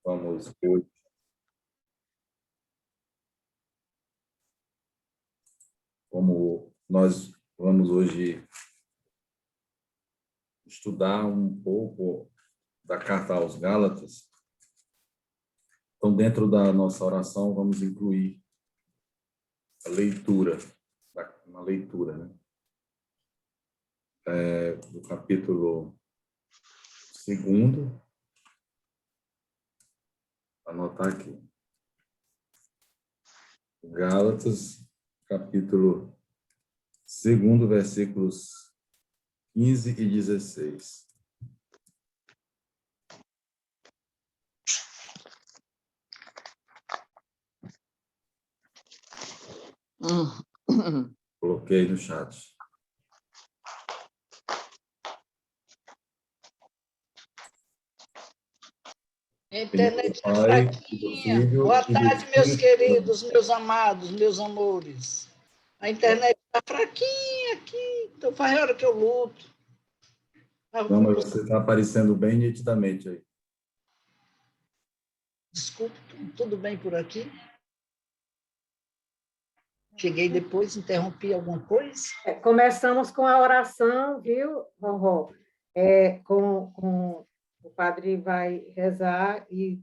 Vamos hoje, como nós vamos hoje estudar um pouco da carta aos Gálatas. Então, dentro da nossa oração, vamos incluir a leitura, uma leitura, né? Do capítulo 2º, anotar aqui. Gálatas, capítulo 2º, versículos 15 e 16. Coloquei no chat. A internet está fraquinha. Boa tarde, meus queridos, meus amados, meus amores. A internet está fraquinha aqui. Então faz hora que eu luto. Não, mas você está aparecendo bem nitidamente aí. Desculpe, tudo bem por aqui? Cheguei depois, interrompi alguma coisa? Começamos com a oração, viu, Rorró? O padre vai rezar e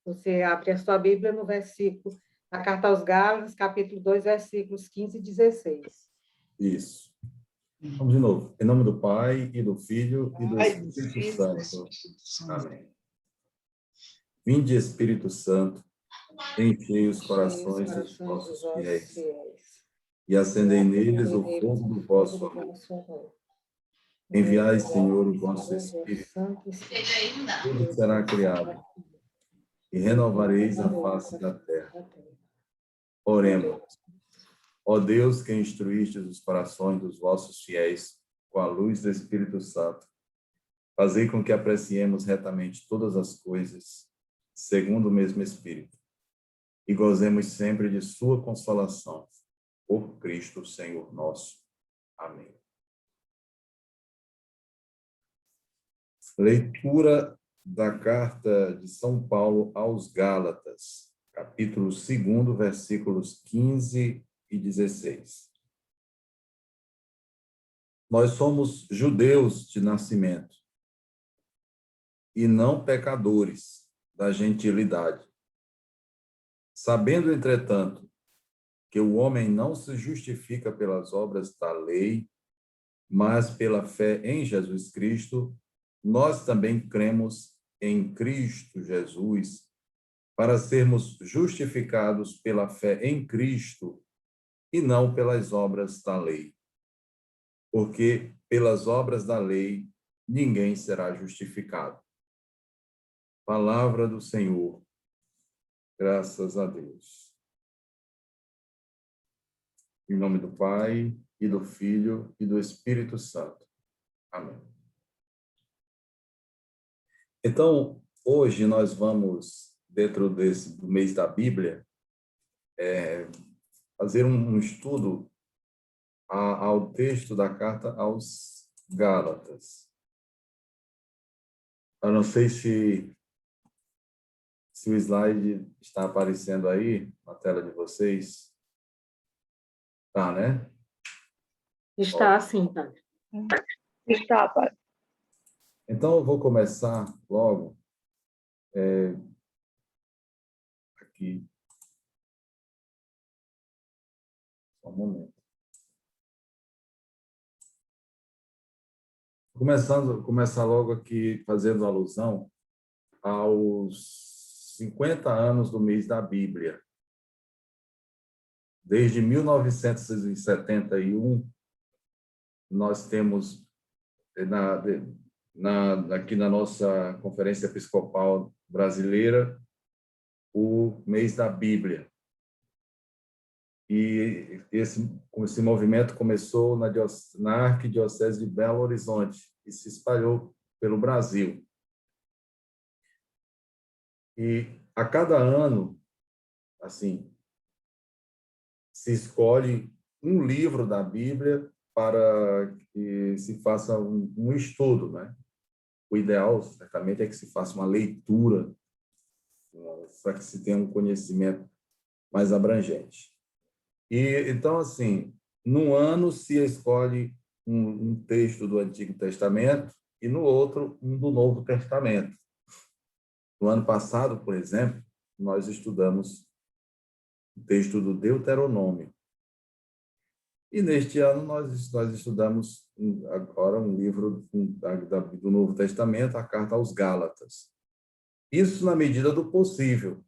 você abre a sua Bíblia no versículo, na Carta aos Gálatas, capítulo 2, versículos 15 e 16. Isso. Vamos de novo. Em nome do Pai, e do Filho, e do Espírito Santo. Amém. Vinde, Espírito Santo, enchei os corações dos vossos fiéis, e acendei neles o fogo do vosso amor. Enviai, Senhor, o vosso Espírito, tudo será criado, e renovareis a face da terra. Oremos. Ó Deus, que instruístes os corações dos vossos fiéis com a luz do Espírito Santo, fazei com que apreciemos retamente todas as coisas, segundo o mesmo Espírito, e gozemos sempre de sua consolação. Por Cristo, Senhor nosso. Amém. Leitura da carta de São Paulo aos Gálatas, capítulo 2º, versículos 15 e 16. Nós somos judeus de nascimento e não pecadores da gentilidade. Sabendo, entretanto, que o homem não se justifica pelas obras da lei, mas pela fé em Jesus Cristo, nós também cremos em Cristo Jesus, para sermos justificados pela fé em Cristo e não pelas obras da lei. Porque pelas obras da lei ninguém será justificado. Palavra do Senhor. Graças a Deus. Em nome do Pai, e do Filho, e do Espírito Santo. Amém. Então, hoje nós vamos, dentro do mês da Bíblia, fazer um estudo ao texto da carta aos Gálatas. Eu não sei se o slide está aparecendo aí na tela de vocês. Tá, né? Está sim, padre. Está, padre. Então, eu vou começar logo aqui. Só um momento. Começar logo aqui fazendo alusão aos 50 anos do mês da Bíblia. Desde 1971, nós temos aqui na nossa Conferência Episcopal Brasileira o mês da Bíblia. E esse movimento começou na Arquidiocese de Belo Horizonte e se espalhou pelo Brasil. E a cada ano, assim, se escolhe um livro da Bíblia para que se faça um estudo, né? O ideal, certamente, é que se faça uma leitura para que se tenha um conhecimento mais abrangente. E então, assim, num ano se escolhe um texto do Antigo Testamento e no outro um do Novo Testamento. No ano passado, por exemplo, nós estudamos o texto do Deuteronômio. E neste ano nós estudamos agora um livro do Novo Testamento, a Carta aos Gálatas. Isso na medida do possível,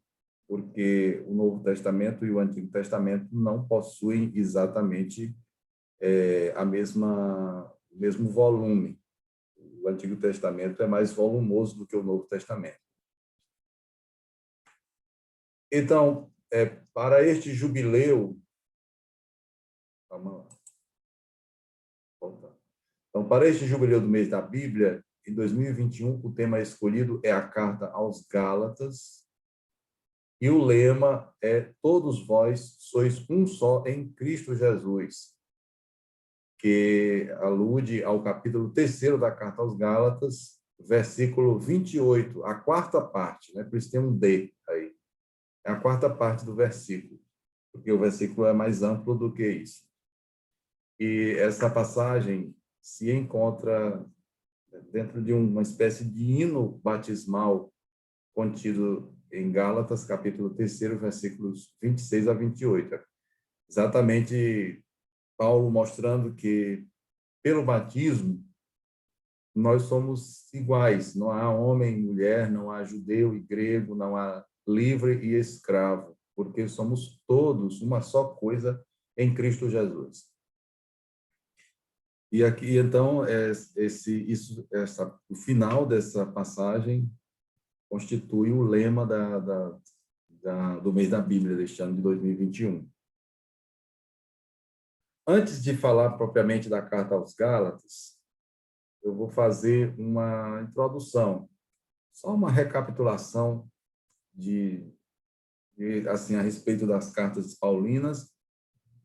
porque o Novo Testamento e o Antigo Testamento não possuem exatamente o mesmo volume. O Antigo Testamento é mais volumoso do que o Novo Testamento. Então, para este jubileu, vamos lá. Então, para este jubileu do mês da Bíblia, em 2021, o tema escolhido é a Carta aos Gálatas, e o lema é: todos vós sois um só em Cristo Jesus, que alude ao capítulo 3º da Carta aos Gálatas, versículo 28, a quarta parte, né? Por isso tem um D aí. É a quarta parte do versículo, porque o versículo é mais amplo do que isso. E essa passagem se encontra dentro de uma espécie de hino batismal contido em Gálatas, capítulo 3º, versículos 26 a 28. Exatamente Paulo mostrando que, pelo batismo, nós somos iguais. Não há homem e mulher, não há judeu e grego, não há livre e escravo, porque somos todos uma só coisa em Cristo Jesus. E aqui, então, o final dessa passagem constitui o lema do mês da Bíblia deste ano de 2021. Antes de falar propriamente da Carta aos Gálatas, eu vou fazer uma introdução, só uma recapitulação assim, a respeito das cartas paulinas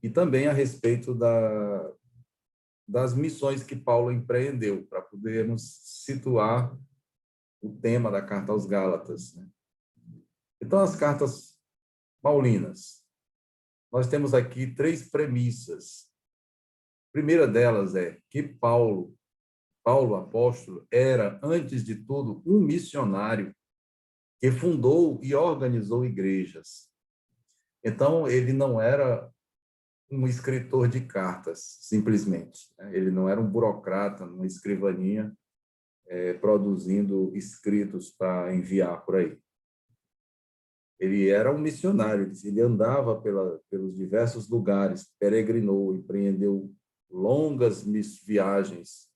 e também a respeito das missões que Paulo empreendeu, para podermos situar o tema da Carta aos Gálatas, né? Então, as cartas paulinas. Nós temos aqui 3 premissas. A primeira delas é que Paulo, apóstolo, era, antes de tudo, um missionário que fundou e organizou igrejas. Então, ele não era um escritor de cartas, simplesmente. Ele não era um burocrata, numa escrivaninha, produzindo escritos para enviar por aí. Ele era um missionário, ele andava pelos diversos lugares, peregrinou, empreendeu longas viagens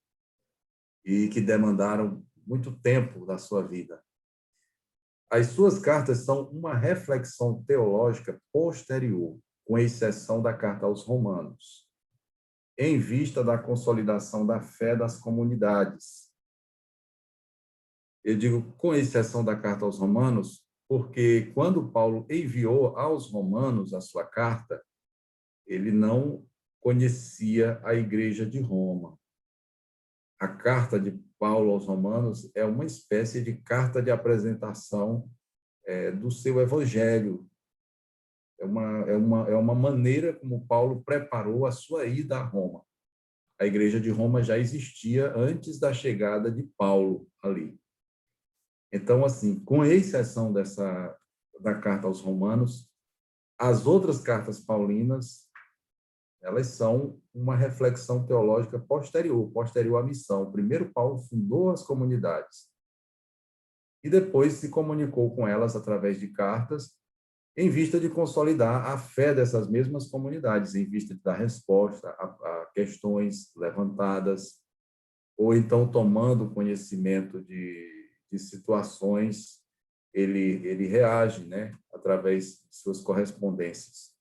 e que demandaram muito tempo da sua vida. As suas cartas são uma reflexão teológica posterior, com exceção da carta aos Romanos, em vista da consolidação da fé das comunidades. Eu digo com exceção da carta aos Romanos, porque quando Paulo enviou aos Romanos a sua carta, ele não conhecia a igreja de Roma. A carta de Paulo aos Romanos é uma espécie de carta de apresentação do seu evangelho. É uma maneira como Paulo preparou a sua ida a Roma. A igreja de Roma já existia antes da chegada de Paulo ali. Então, assim, com exceção da carta aos Romanos, as outras cartas paulinas, elas são uma reflexão teológica posterior à missão. Primeiro, Paulo fundou as comunidades e depois se comunicou com elas através de cartas, em vista de consolidar a fé dessas mesmas comunidades, em vista de dar resposta a questões levantadas, ou então tomando conhecimento de situações, ele reage, né, através de suas correspondências.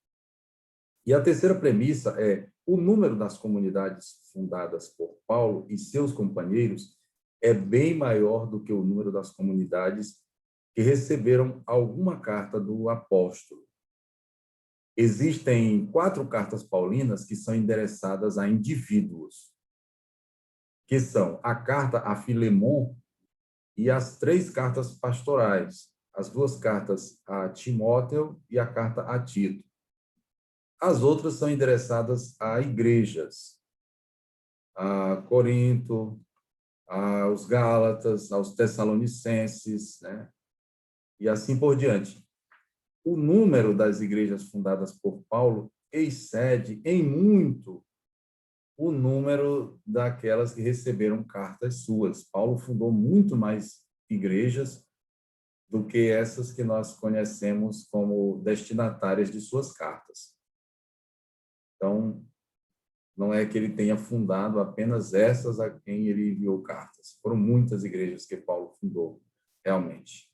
E a terceira premissa é: o número das comunidades fundadas por Paulo e seus companheiros é bem maior do que o número das comunidades que receberam alguma carta do apóstolo. Existem 4 cartas paulinas que são endereçadas a indivíduos, que são a carta a Filemon e as 3 cartas pastorais, as duas cartas a Timóteo e a carta a Tito. As outras são endereçadas a igrejas, a Corinto, aos Gálatas, aos Tessalonicenses, né? E assim por diante. O número das igrejas fundadas por Paulo excede em muito o número daquelas que receberam cartas suas. Paulo fundou muito mais igrejas do que essas que nós conhecemos como destinatárias de suas cartas. Então, não é que ele tenha fundado apenas essas a quem ele enviou cartas. Foram muitas igrejas que Paulo fundou, realmente.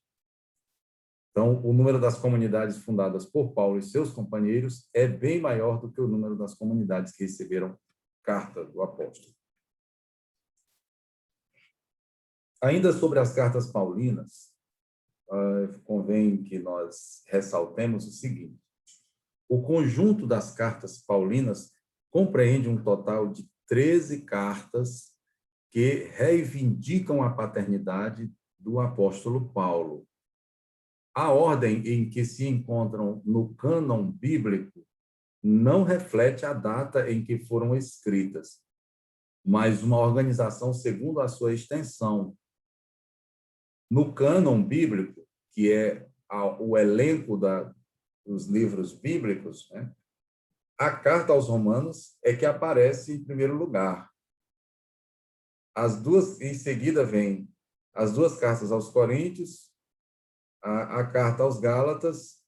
Então, o número das comunidades fundadas por Paulo e seus companheiros é bem maior do que o número das comunidades que receberam carta do apóstolo. Ainda sobre as cartas paulinas, convém que nós ressaltemos o seguinte: o conjunto das cartas paulinas compreende um total de 13 cartas que reivindicam a paternidade do apóstolo Paulo. A ordem em que se encontram no cânon bíblico não reflete a data em que foram escritas, mas uma organização segundo a sua extensão. No cânon bíblico, que é o elenco dos livros bíblicos, né, a carta aos Romanos é que aparece em primeiro lugar. As duas, em seguida, vem as duas cartas aos Coríntios, a carta aos Gálatas,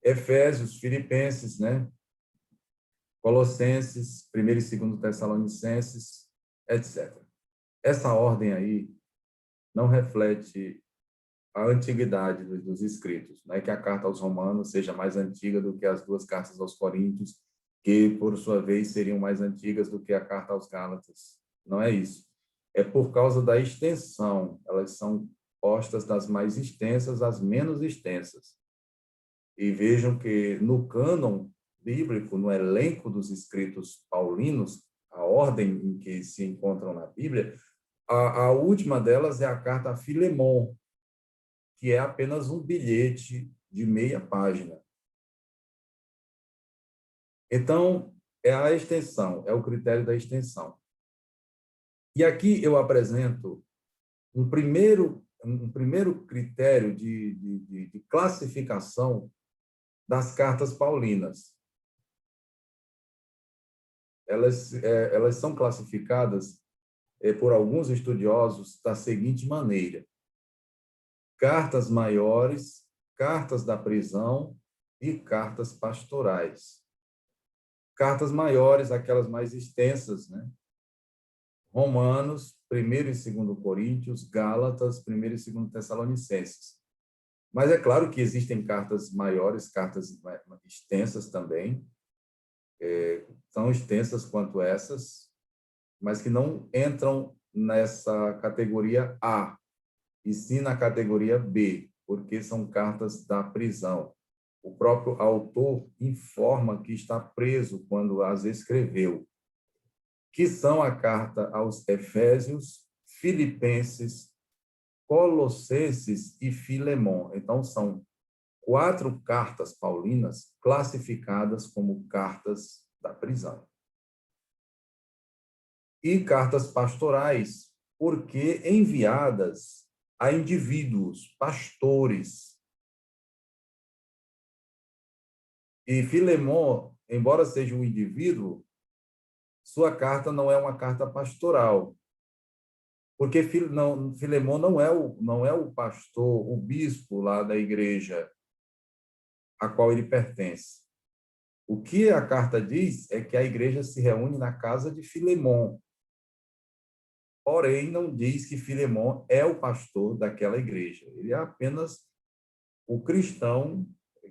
Efésios, Filipenses, né? Colossenses, 1º e 2º Tessalonicenses, etc. Essa ordem aí não reflete a antiguidade dos escritos. Não é que a carta aos Romanos seja mais antiga do que as duas cartas aos Coríntios, que, por sua vez, seriam mais antigas do que a carta aos Gálatas. Não é isso. É por causa da extensão. Elas são postas das mais extensas às menos extensas. E vejam que no cânon bíblico, no elenco dos escritos paulinos, a ordem em que se encontram na Bíblia, a última delas é a carta a Filemon, que é apenas um bilhete de meia página. Então, é a extensão, é o critério da extensão. E aqui eu apresento um primeiro critério de classificação das cartas paulinas. Elas são classificadas por alguns estudiosos da seguinte maneira: cartas maiores, cartas da prisão e cartas pastorais. Cartas maiores, aquelas mais extensas, né? Romanos, 1º e 2º Coríntios, Gálatas, 1º e 2º Tessalonicenses. Mas é claro que existem cartas maiores, cartas extensas também, tão extensas quanto essas, mas que não entram nessa categoria A, e sim na categoria B, porque são cartas da prisão. O próprio autor informa que está preso quando as escreveu, que são a carta aos Efésios, Filipenses, Colossenses e Filemon. Então, são 4 cartas paulinas classificadas como cartas da prisão. E cartas pastorais, porque enviadas a indivíduos, pastores. E Filemon, embora seja um indivíduo, sua carta não é uma carta pastoral, porque Filemon não é o pastor, o bispo lá da igreja a qual ele pertence. O que a carta diz é que a igreja se reúne na casa de Filemon. Porém, não diz que Filemon é o pastor daquela igreja. Ele é apenas o cristão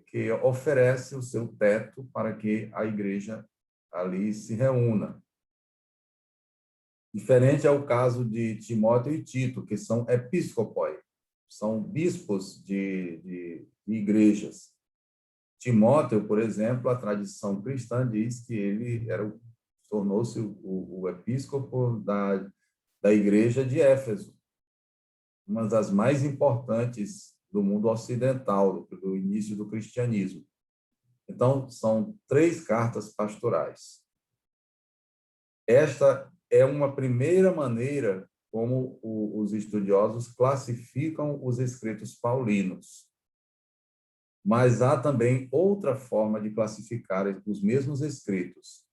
que oferece o seu teto para que a igreja ali se reúna. Diferente é o caso de Timóteo e Tito, que são episcopoi, são bispos de igrejas. Timóteo, por exemplo, a tradição cristã diz que ele tornou-se o episcopo da igreja de Éfeso. uma das mais importantes do mundo ocidental, do início do cristianismo. Então, são 3 cartas pastorais. Esta é uma primeira maneira como os estudiosos classificam os escritos paulinos. Mas há também outra forma de classificar os mesmos escritos.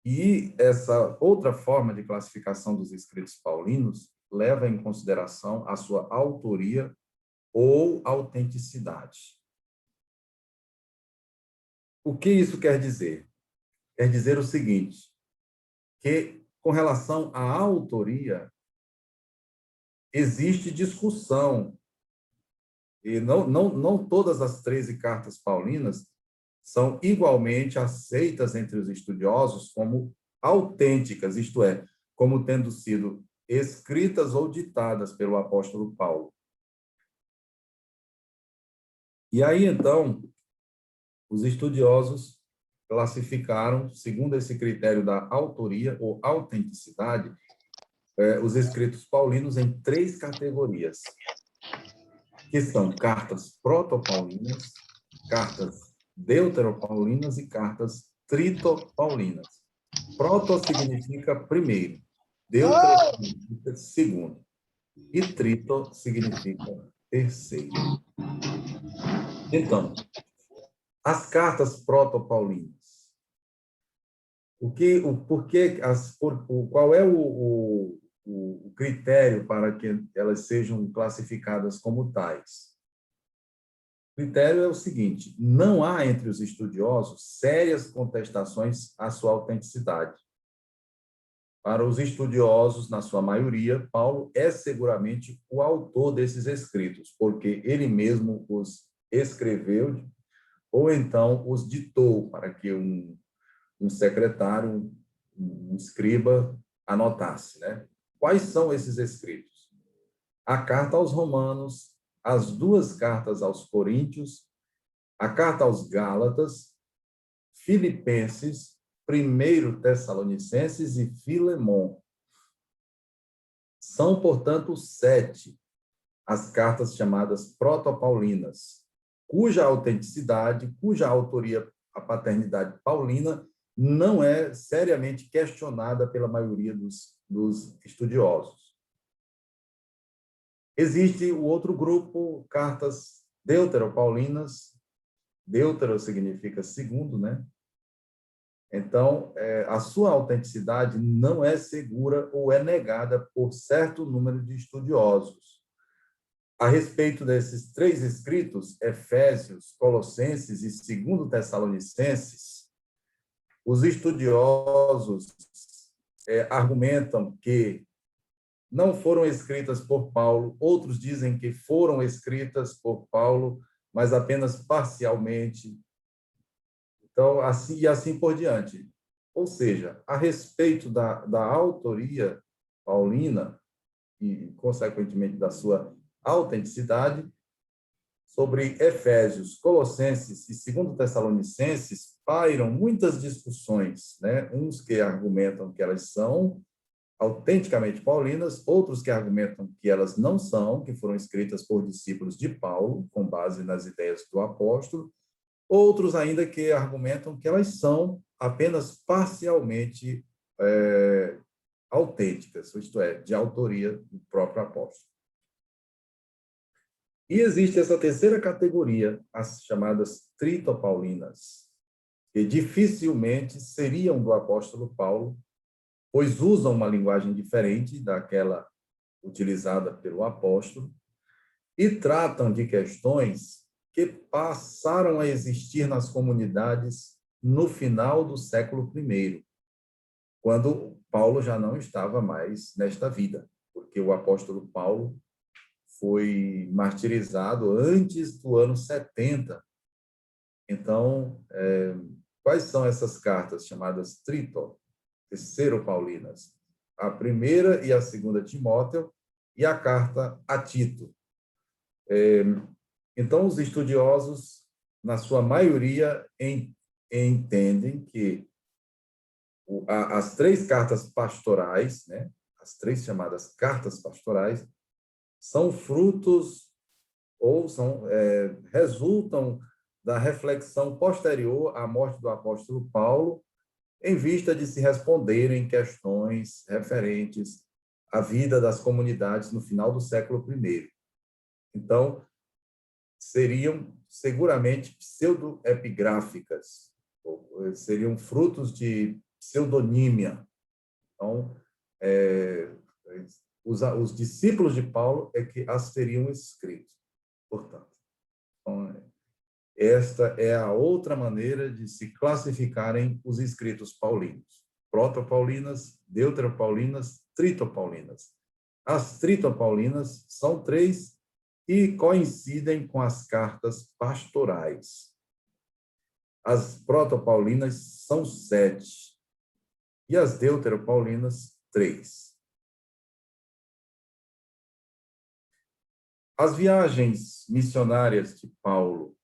E essa outra forma de classificação dos escritos paulinos leva em consideração a sua autoria ou autenticidade. O que isso quer dizer? Quer dizer o seguinte, que com relação à autoria, existe discussão. E não todas as 13 cartas paulinas são igualmente aceitas entre os estudiosos como autênticas, isto é, como tendo sido escritas ou ditadas pelo apóstolo Paulo. E aí, então, os estudiosos classificaram, segundo esse critério da autoria ou autenticidade, os escritos paulinos em 3 categorias, que são cartas protopaulinas, cartas deuteropaulinas e cartas tritopaulinas. Proto significa primeiro, deutero significa segundo, e trito significa terceiro. Então, as cartas protopaulinas. Qual é o critério para que elas sejam classificadas como tais? O critério é o seguinte: não há entre os estudiosos sérias contestações à sua autenticidade. Para os estudiosos, na sua maioria, Paulo é seguramente o autor desses escritos, porque ele mesmo os escreveu ou então os ditou para que um secretário, um escriba, anotasse, né? Quais são esses escritos? A carta aos Romanos, as 2 cartas aos Coríntios, a carta aos Gálatas, Filipenses, 1 Tessalonicenses e Filemon. São, portanto, 7 as cartas chamadas protopaulinas, cuja autenticidade, cuja autoria, a paternidade paulina, não é seriamente questionada pela maioria dos estudiosos. Existe o outro grupo, cartas deuteropaulinas. Deutero significa segundo, né? Então, a sua autenticidade não é segura ou é negada por certo número de estudiosos. A respeito desses 3 escritos, Efésios, Colossenses e 2 Tessalonicenses, os estudiosos argumentam que não foram escritas por Paulo, outros dizem que foram escritas por Paulo, mas apenas parcialmente. Então, assim por diante. Ou seja, a respeito da autoria paulina e, consequentemente, da sua autenticidade, sobre Efésios, Colossenses e 2 Tessalonicenses, pairam muitas discussões, né? Uns que argumentam que elas são autenticamente paulinas, outros que argumentam que elas não são, que foram escritas por discípulos de Paulo, com base nas ideias do apóstolo, outros ainda que argumentam que elas são apenas parcialmente autênticas, isto é, de autoria do próprio apóstolo. E existe essa terceira categoria, as chamadas tritopaulinas, que dificilmente seriam do apóstolo Paulo, pois usam uma linguagem diferente daquela utilizada pelo apóstolo e tratam de questões que passaram a existir nas comunidades no final do século I, quando Paulo já não estava mais nesta vida, porque o apóstolo Paulo foi martirizado antes do ano 70. Então, quais são essas cartas chamadas terceiro-paulinas? A primeira e a segunda Timóteo e a carta a Tito. Então, os estudiosos, na sua maioria, entendem que as 3 cartas pastorais, né, as 3 chamadas cartas pastorais, são frutos ou resultam da reflexão posterior à morte do apóstolo Paulo, em vista de se responderem questões referentes à vida das comunidades no final do século I. Então, seriam seguramente pseudoepigráficas, seriam frutos de pseudonímia. Então, os discípulos de Paulo é que as teriam escrito, portanto. Então, esta é a outra maneira de se classificarem os escritos paulinos. Protopaulinas, deuteropaulinas, tritopaulinas. As tritopaulinas são 3 e coincidem com as cartas pastorais. As protopaulinas são 7 e as deuteropaulinas 3. As viagens missionárias de Paulo,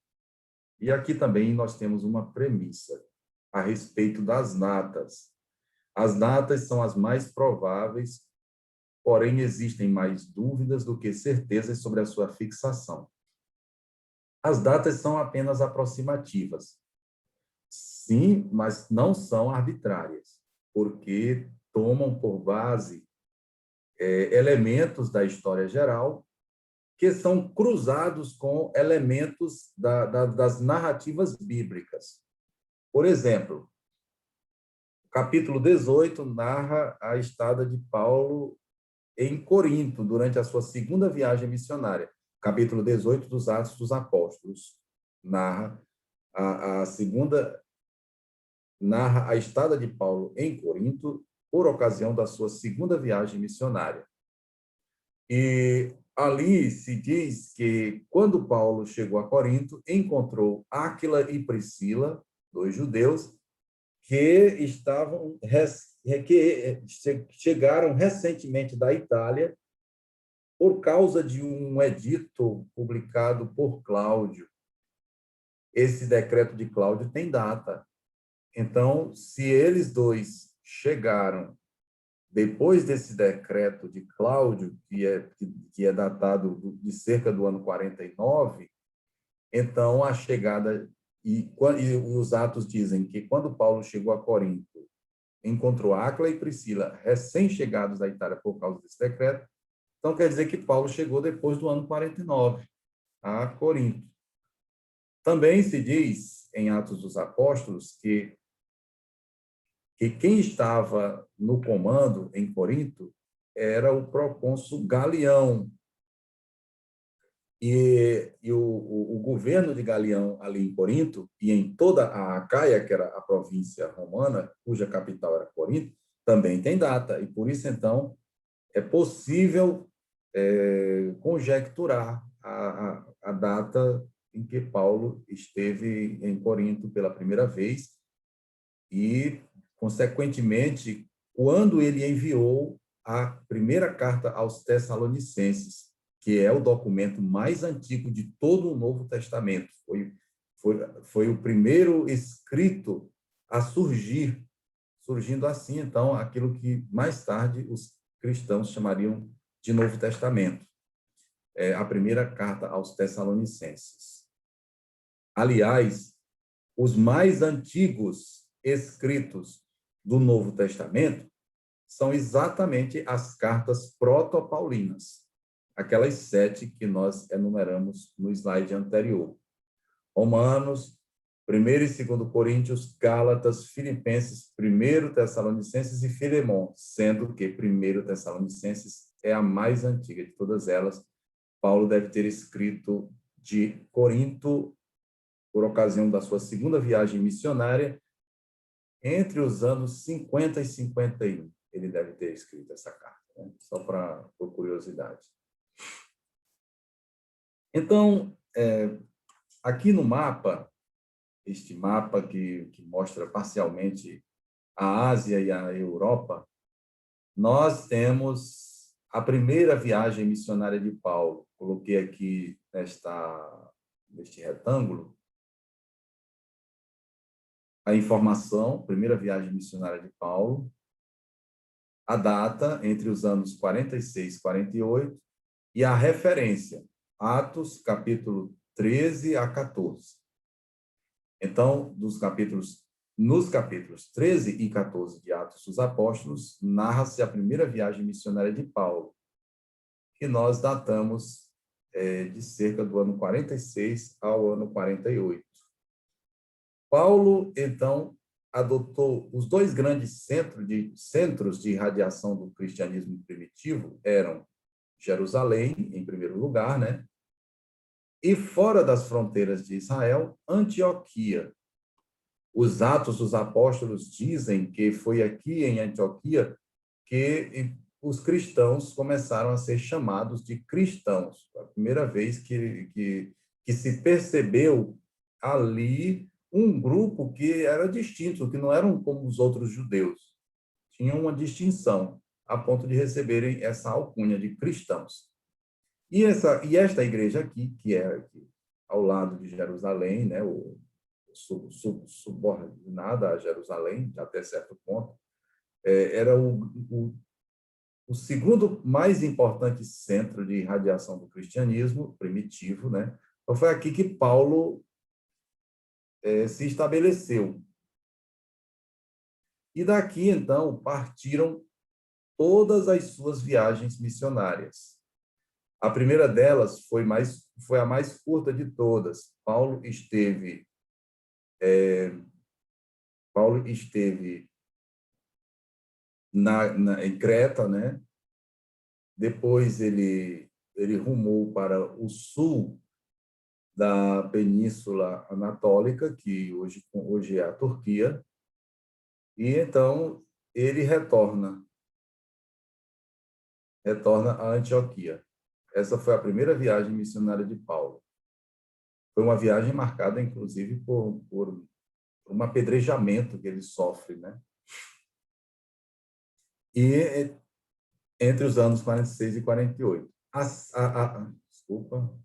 e aqui também nós temos uma premissa a respeito das datas. As datas são as mais prováveis, porém existem mais dúvidas do que certezas sobre a sua fixação. As datas são apenas aproximativas. Sim, mas não são arbitrárias, porque tomam por base elementos da história geral que são cruzados com elementos das narrativas bíblicas. Por exemplo, o capítulo 18 narra a estada de Paulo em Corinto, durante a sua segunda viagem missionária. Capítulo 18 dos Atos dos Apóstolos narra a estada de Paulo em Corinto por ocasião da sua segunda viagem missionária. E ali se diz que, quando Paulo chegou a Corinto, encontrou Áquila e Priscila, 2 judeus, que chegaram recentemente da Itália por causa de um edito publicado por Cláudio. Esse decreto de Cláudio tem data. Então, se eles 2 chegaram depois desse decreto de Cláudio, que é datado de cerca do ano 49, então a chegada, e os Atos dizem que quando Paulo chegou a Corinto, encontrou Áquila e Priscila, recém-chegados da Itália por causa desse decreto, então quer dizer que Paulo chegou depois do ano 49, a Corinto. Também se diz, em Atos dos Apóstolos, que quem estava no comando em Corinto era o procônsul Galião. E o governo de Galião ali em Corinto, e em toda a Acaia, que era a província romana, cuja capital era Corinto, também tem data. E por isso, então, é possível conjecturar a data em que Paulo esteve em Corinto pela primeira vez e, consequentemente, quando ele enviou a primeira carta aos Tessalonicenses, que é o documento mais antigo de todo o Novo Testamento. Foi o primeiro escrito a surgindo assim, então, aquilo que mais tarde os cristãos chamariam de Novo Testamento. A primeira carta aos Tessalonicenses. Aliás, os mais antigos escritos do Novo Testamento são exatamente as cartas protopaulinas, aquelas 7 que nós enumeramos no slide anterior. Romanos, 1º e 2º Coríntios, Gálatas, Filipenses, 1º Tessalonicenses e Filemão, sendo que 1º Tessalonicenses é a mais antiga de todas elas. Paulo deve ter escrito de Corinto por ocasião da sua segunda viagem missionária, entre os anos 50 e 51. Ele deve ter escrito essa carta, né? Só por curiosidade. Então, aqui no mapa, este mapa que mostra parcialmente a Ásia e a Europa, nós temos a primeira viagem missionária de Paulo. Coloquei aqui neste retângulo a informação, primeira viagem missionária de Paulo. a data entre os anos 46 e 48 e a referência, Atos, capítulo 13 a 14. Então, nos capítulos 13 e 14 de Atos dos Apóstolos, narra-se a primeira viagem missionária de Paulo, que nós datamos de cerca do ano 46 ao ano 48. Paulo, então, adotou os dois grandes centros de irradiação do cristianismo primitivo, eram Jerusalém, em primeiro lugar, né? E fora das fronteiras de Israel, Antioquia. Os Atos dos Apóstolos dizem que foi aqui em Antioquia que os cristãos começaram a ser chamados de cristãos. A primeira vez que se percebeu ali um grupo que era distinto, que não eram como os outros judeus. Tinham uma distinção, a ponto de receberem essa alcunha de cristãos. E esta igreja aqui, que é aqui, ao lado de Jerusalém, né, subordinada a Jerusalém, até certo ponto, era o segundo mais importante centro de irradiação do cristianismo primitivo, né? Então, foi aqui que Paulo se estabeleceu. E daqui, então, partiram todas as suas viagens missionárias. A primeira delas foi a mais curta de todas. Paulo esteve em Creta, né? Depois ele rumou para o sul da Península Anatólica, que hoje é a Turquia, e então ele retorna a Antioquia. Essa foi a primeira viagem missionária de Paulo. Foi uma viagem marcada, inclusive, por um apedrejamento que ele sofre, né? E entre os anos 46 e 48. Desculpa.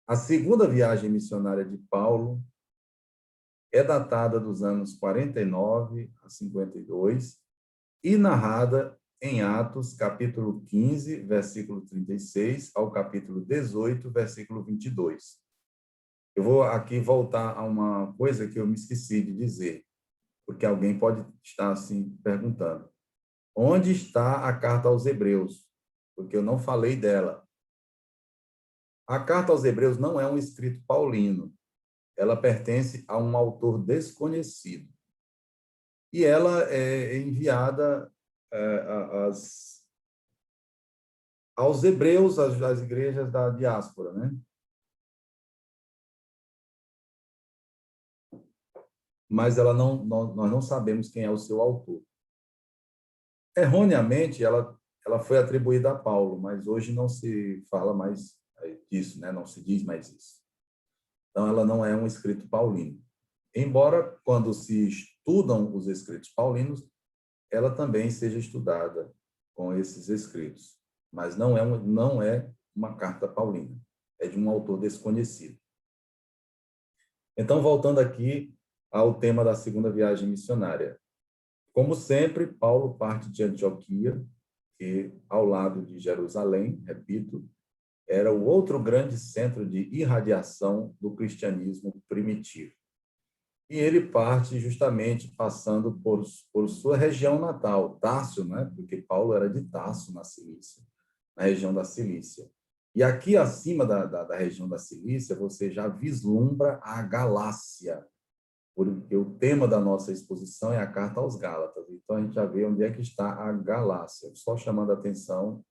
A segunda viagem missionária de Paulo é datada dos anos 49 a 52 e narrada em Atos, capítulo 15, versículo 36, ao capítulo 18, versículo 22. Eu vou aqui voltar a uma coisa que eu me esqueci de dizer, porque alguém pode estar assim perguntando. Onde está a carta aos Hebreus? Porque eu não falei dela. A carta aos Hebreus não é um escrito paulino. Ela pertence a um autor desconhecido. E ela é enviada aos hebreus, às igrejas da diáspora, né? Mas nós não sabemos quem é o seu autor. Erroneamente, ela foi atribuída a Paulo, mas hoje não se fala mais disso, né? Não se diz mais isso. Então, ela não é um escrito paulino. Embora, quando se estudam os escritos paulinos, ela também seja estudada com esses escritos. Mas não é uma carta paulina. É de um autor desconhecido. Então, voltando aqui ao tema da segunda viagem missionária. Como sempre, Paulo parte de Antioquia, que, ao lado de Jerusalém, repito, era o outro grande centro de irradiação do cristianismo primitivo. E ele parte justamente passando por sua região natal, Tarso, né? Porque Paulo era de Tarso, na Cilícia, na região da Cilícia. E aqui acima da região da Cilícia, você já vislumbra a Galácia, porque o tema da nossa exposição é a carta aos Gálatas. Então, a gente já vê onde é que está a Galácia, só chamando a atenção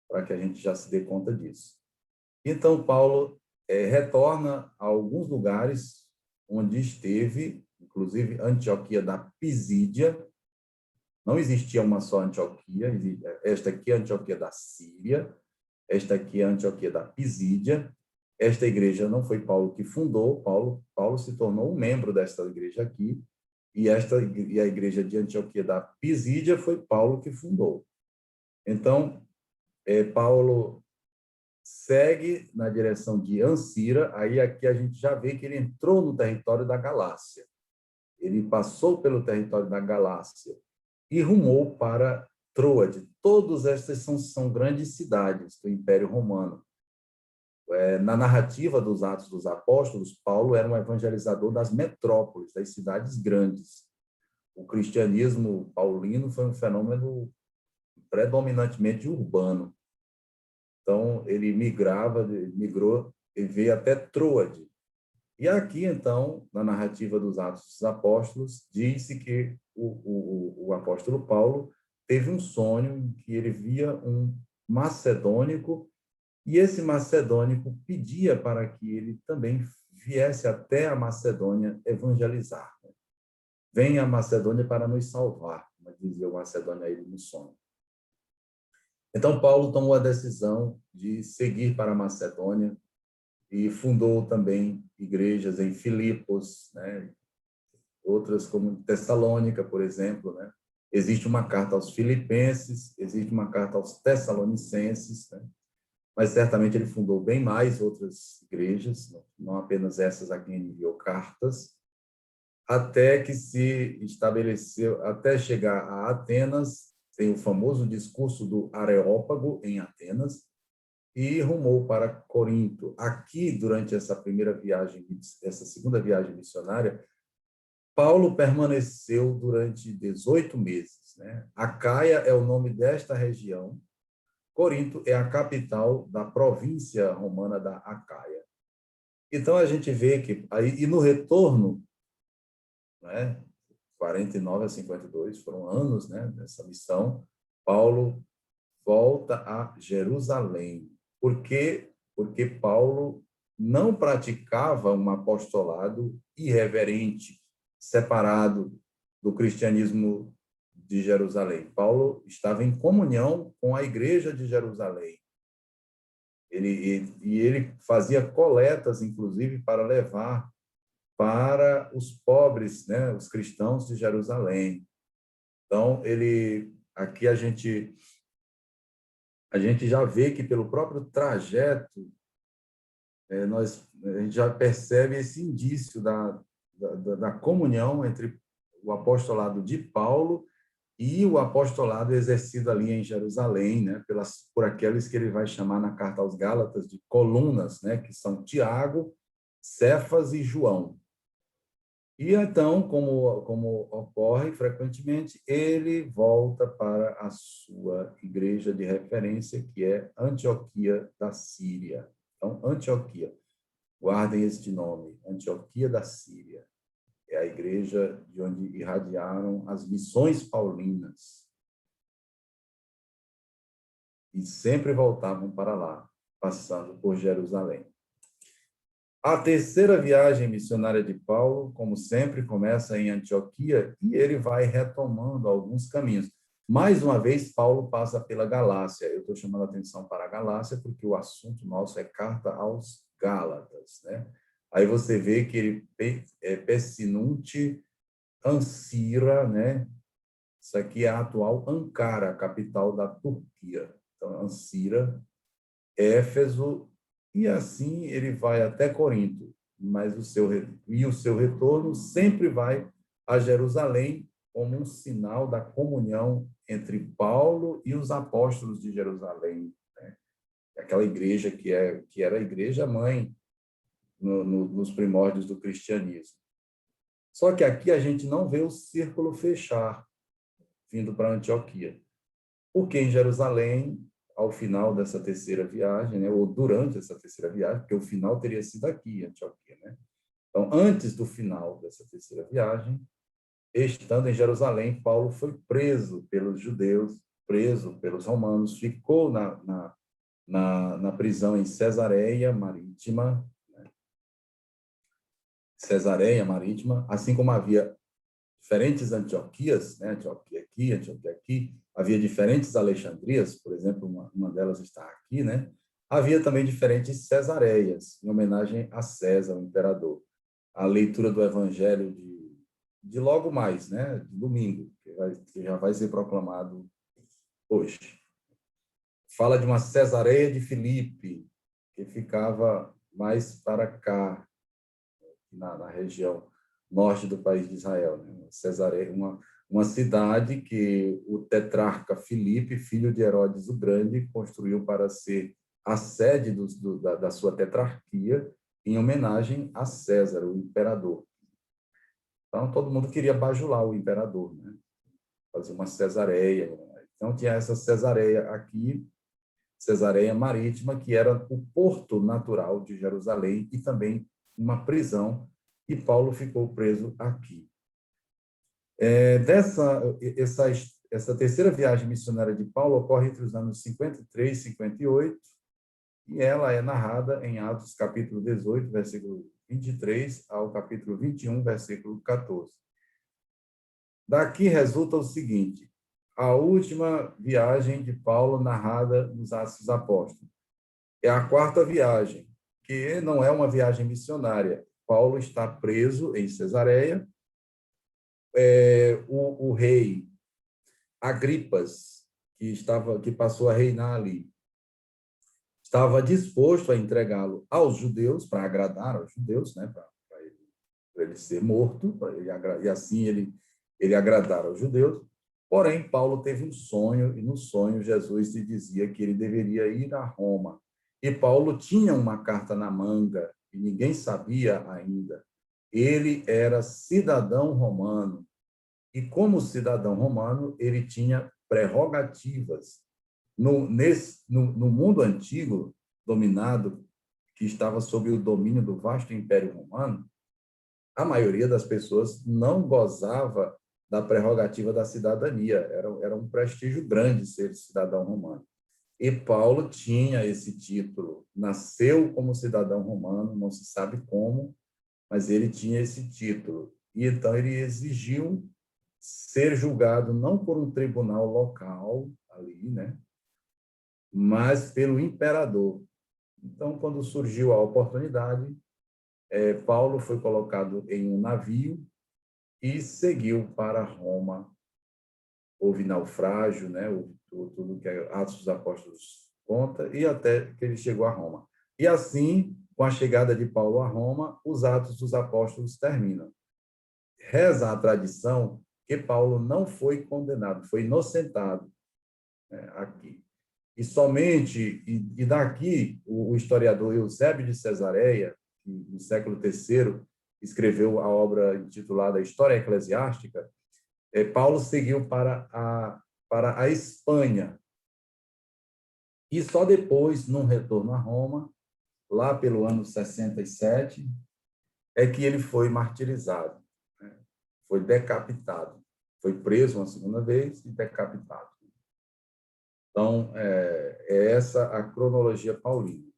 para que a gente já se dê conta disso. Então, Paulo retorna a alguns lugares onde esteve, inclusive Antioquia da Pisídia. Não existia uma só Antioquia, esta aqui é a Antioquia da Síria, esta aqui é a Antioquia da Pisídia. Esta igreja não foi Paulo que fundou, Paulo se tornou um membro desta igreja aqui, e a igreja de Antioquia da Pisídia foi Paulo que fundou. Então, Paulo segue na direção de Ancira, aí aqui a gente já vê que ele entrou no território da Galácia. Ele passou pelo território da Galácia e rumou para Troade. Todas estas são grandes cidades do Império Romano. Na narrativa dos Atos dos Apóstolos, Paulo era um evangelizador das metrópoles, das cidades grandes. O cristianismo paulino foi um fenômeno predominantemente urbano. Então, ele migrou e veio até Troade. E aqui, então, na narrativa dos Atos dos Apóstolos, diz-se que o apóstolo Paulo teve um sonho em que ele via um macedônico, e esse macedônico pedia para que ele também viesse até a Macedônia evangelizar. Venha a Macedônia para nos salvar, como dizia o macedônio a ele no sonho. Então, Paulo tomou a decisão de seguir para a Macedônia e fundou também igrejas em Filipos, né? Outras como Tessalônica, por exemplo, né? Existe uma carta aos Filipenses, existe uma carta aos Tessalonicenses, né? Mas certamente ele fundou bem mais outras igrejas, não apenas essas a quem ele enviou cartas, até que se estabeleceu, até chegar a Atenas, tem o famoso discurso do Areópago em Atenas, e rumou para Corinto. Aqui, durante essa segunda viagem missionária, Paulo permaneceu durante 18 meses, né? Acaia é o nome desta região. Corinto é a capital da província romana da Acaia. Então, a gente vê que, e no retorno, né, 49 a 52, foram anos, né, dessa missão, Paulo volta a Jerusalém. Por quê? Porque Paulo não praticava um apostolado irreverente, separado do cristianismo de Jerusalém. Paulo estava em comunhão com a igreja de Jerusalém. Ele fazia coletas, inclusive, para levar para os pobres, né, os cristãos de Jerusalém. Então, aqui a gente já vê que pelo próprio trajeto a gente já percebe esse indício da comunhão entre o apostolado de Paulo e o apostolado exercido ali em Jerusalém, né, por aqueles que ele vai chamar na carta aos Gálatas de colunas, né, que são Tiago, Cefas e João. E então, como ocorre frequentemente, ele volta para a sua igreja de referência, que é Antioquia da Síria. Então, Antioquia, guardem este nome, Antioquia da Síria. É a igreja de onde irradiaram as missões paulinas. E sempre voltavam para lá, passando por Jerusalém. A terceira viagem missionária de Paulo, como sempre, começa em Antioquia e ele vai retomando alguns caminhos. Mais uma vez, Paulo passa pela Galácia. Eu estou chamando a atenção para a Galácia porque o assunto nosso é carta aos Gálatas, né? Aí você vê que ele é Pessinunte, Ancira, né? Isso aqui é a atual Ankara, a capital da Turquia. Então, Ancira, Éfeso, e assim ele vai até Corinto. Mas o seu retorno sempre vai a Jerusalém como um sinal da comunhão entre Paulo e os apóstolos de Jerusalém, né? Aquela igreja que era a igreja mãe nos primórdios do cristianismo. Só que aqui a gente não vê o círculo fechar, vindo para Antioquia. Porque em Jerusalém, ao final dessa terceira viagem, né, ou durante essa terceira viagem, porque o final teria sido aqui, Antioquia, né? Então, antes do final dessa terceira viagem, estando em Jerusalém, Paulo foi preso pelos judeus, preso pelos romanos, ficou na prisão em Cesareia Marítima, assim como havia diferentes Antioquias, né? Antioquia aqui, havia diferentes Alexandrias, por exemplo, uma delas está aqui, né? Havia também diferentes Cesareias, em homenagem a César, o imperador. A leitura do Evangelho de logo mais, né? De domingo, que já vai ser proclamado hoje. Fala de uma Cesareia de Filipe, que ficava mais para cá, na região norte do país de Israel, né? Cesareia, uma cidade que o tetrarca Filipe, filho de Herodes o Grande, construiu para ser a sede da sua tetrarquia, em homenagem a César, o imperador. Então, todo mundo queria bajular o imperador, né? Fazer uma cesareia. Então, tinha essa cesareia aqui, Cesareia Marítima, que era o porto natural de Jerusalém e também uma prisão, e Paulo ficou preso aqui. Essa terceira viagem missionária de Paulo ocorre entre os anos 53 e 58, e ela é narrada em Atos, capítulo 18, versículo 23, ao capítulo 21, versículo 14. Daqui resulta o seguinte: a última viagem de Paulo narrada nos Atos dos Apóstolos é a quarta viagem, que não é uma viagem missionária. Paulo está preso em Cesareia. O rei Agripas, que passou a reinar ali, estava disposto a entregá-lo aos judeus, para agradar aos judeus, né, para ele ser morto, e assim ele agradar aos judeus. Porém, Paulo teve um sonho, e no sonho Jesus lhe dizia que ele deveria ir a Roma. E Paulo tinha uma carta na manga, e ninguém sabia ainda. Ele era cidadão romano, e como cidadão romano, ele tinha prerrogativas. No mundo antigo, dominado, que estava sob o domínio do vasto Império Romano, a maioria das pessoas não gozava da prerrogativa da cidadania. Era um prestígio grande ser cidadão romano. E Paulo tinha esse título. Nasceu como cidadão romano, não se sabe como, mas ele tinha esse título. E então ele exigiu ser julgado não por um tribunal local ali, né, mas pelo imperador. Então, quando surgiu a oportunidade, Paulo foi colocado em um navio e seguiu para Roma. Houve naufrágio, né, tudo que Atos dos Apóstolos conta, e até que ele chegou a Roma. E assim, com a chegada de Paulo a Roma, os Atos dos Apóstolos terminam. Reza a tradição que Paulo não foi condenado, foi inocentado, né, aqui. E somente, e daqui, o historiador Eusébio de Cesareia, no século III, escreveu a obra intitulada História Eclesiástica. Paulo seguiu para a Espanha. E só depois, num retorno a Roma, lá pelo ano 67, é que ele foi martirizado, né? Foi decapitado. Foi preso uma segunda vez e decapitado. Então, é essa a cronologia paulina.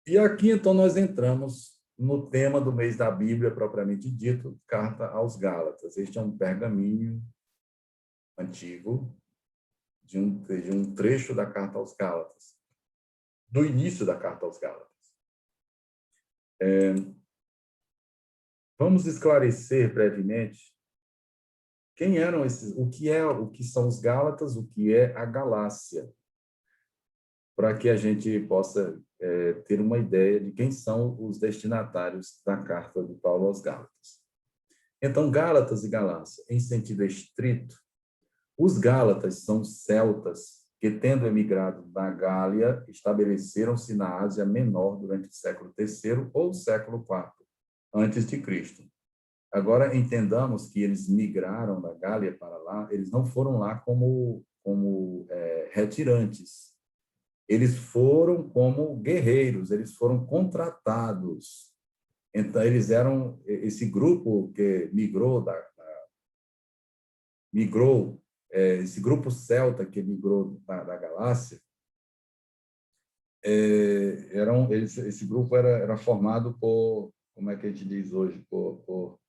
E aqui, então, nós entramos no tema do mês da Bíblia, propriamente dito, Carta aos Gálatas. Este é um pergaminho antigo de um trecho da Carta aos Gálatas, do início da Carta aos Gálatas. Vamos esclarecer brevemente quem eram esses, o que são os Gálatas, o que é a Galácia, para que a gente possa ter uma ideia de quem são os destinatários da carta de Paulo aos Gálatas. Então, Gálatas e Galácia, em sentido estrito, os Gálatas são celtas que, tendo emigrado da Gália, estabeleceram-se na Ásia Menor durante o século III ou século IV antes de Cristo. Agora, entendamos que eles migraram da Gália para lá, eles não foram lá como retirantes. Eles foram como guerreiros, eles foram contratados. Então, eles eram esse grupo que esse grupo celta que migrou da Galácia, esse grupo era formado por, como é que a gente diz hoje, por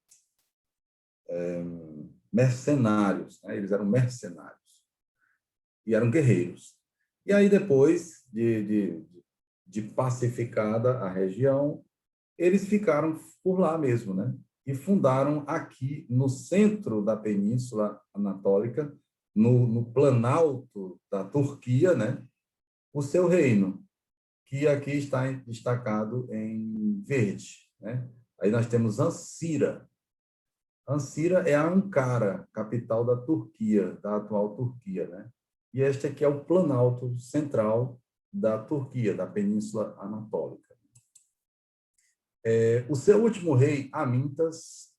mercenários, né? Eles eram mercenários e eram guerreiros. E aí, depois de pacificada a região, eles ficaram por lá mesmo, né? E fundaram aqui, no centro da Península Anatólica, no planalto da Turquia, né? O seu reino, que aqui está destacado em verde, né? Aí nós temos Ancira. Ancira é a Ankara, capital da Turquia, da atual Turquia, né? E este aqui é o planalto central da Turquia, da Península Anatólica. O seu último rei, Amintas,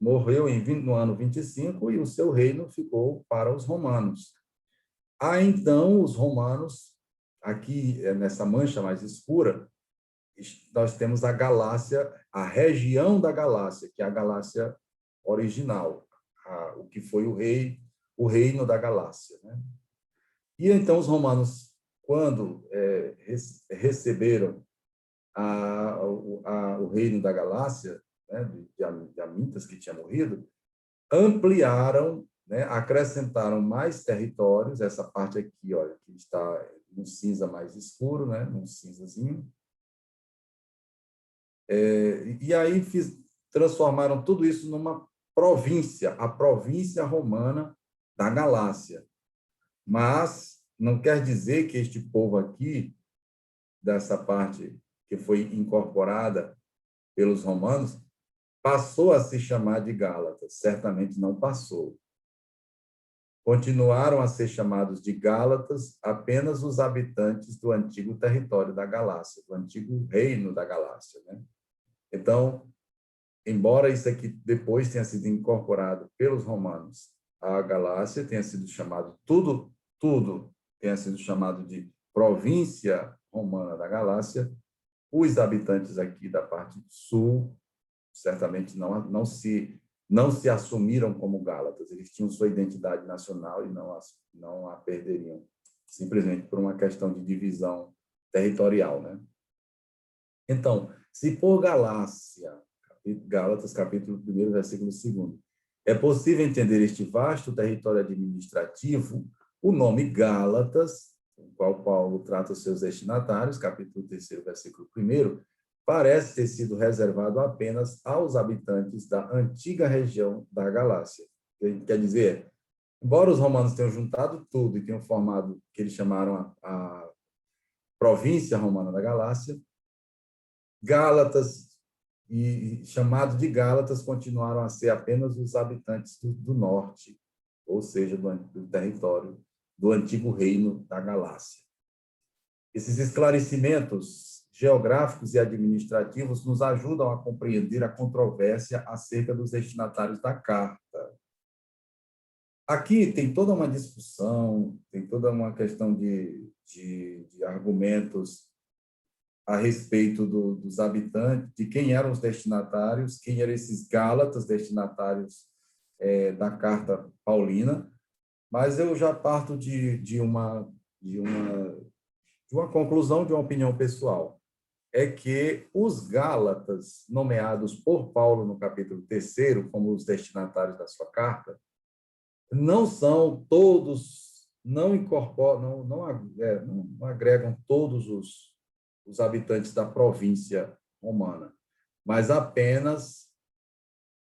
morreu no ano 25 e o seu reino ficou para os romanos. Então, os romanos, aqui nessa mancha mais escura, nós temos a Galácia, a região da Galácia, que é a Galácia original, o que foi o reino da Galácia, né? E então os romanos, quando receberam o reino da Galácia, né, de Amintas, que tinha morrido, ampliaram, né, acrescentaram mais territórios, essa parte aqui, olha, que está no cinza mais escuro, né, num cinzazinho, e aí transformaram tudo isso numa província, a província romana da Galácia. Mas não quer dizer que este povo aqui, dessa parte que foi incorporada pelos romanos, passou a se chamar de Gálatas. Certamente não passou. Continuaram a ser chamados de Gálatas apenas os habitantes do antigo território da Galácia, do antigo reino da Galácia, né? Então, embora isso aqui depois tenha sido incorporado pelos romanos à Galácia, tenha sido chamado tudo tenha sido chamado de província romana da Galácia, os habitantes aqui da parte sul certamente não se assumiram como gálatas, eles tinham sua identidade nacional e não a perderiam, simplesmente por uma questão de divisão territorial, né? Então, se por Galácia, Gálatas, capítulo 1, versículo 2, é possível entender este vasto território administrativo, o nome Gálatas, com o qual Paulo trata os seus destinatários, capítulo 3, versículo 1, parece ter sido reservado apenas aos habitantes da antiga região da Galácia. Quer dizer, embora os romanos tenham juntado tudo e tenham formado o que eles chamaram a província romana da Galácia, Gálatas e chamados de Gálatas continuaram a ser apenas os habitantes do norte, ou seja, do território do antigo reino da Galácia. Esses esclarecimentos geográficos e administrativos nos ajudam a compreender a controvérsia acerca dos destinatários da carta. Aqui tem toda uma discussão, tem toda uma questão de argumentos a respeito dos habitantes, de quem eram os destinatários, quem eram esses Gálatas, destinatários da carta paulina, mas eu já parto de uma conclusão, de uma opinião pessoal, é que os Gálatas, nomeados por Paulo no capítulo 3, como os destinatários da sua carta, não são todos, não incorporam, não agregam todos os habitantes da província romana, mas apenas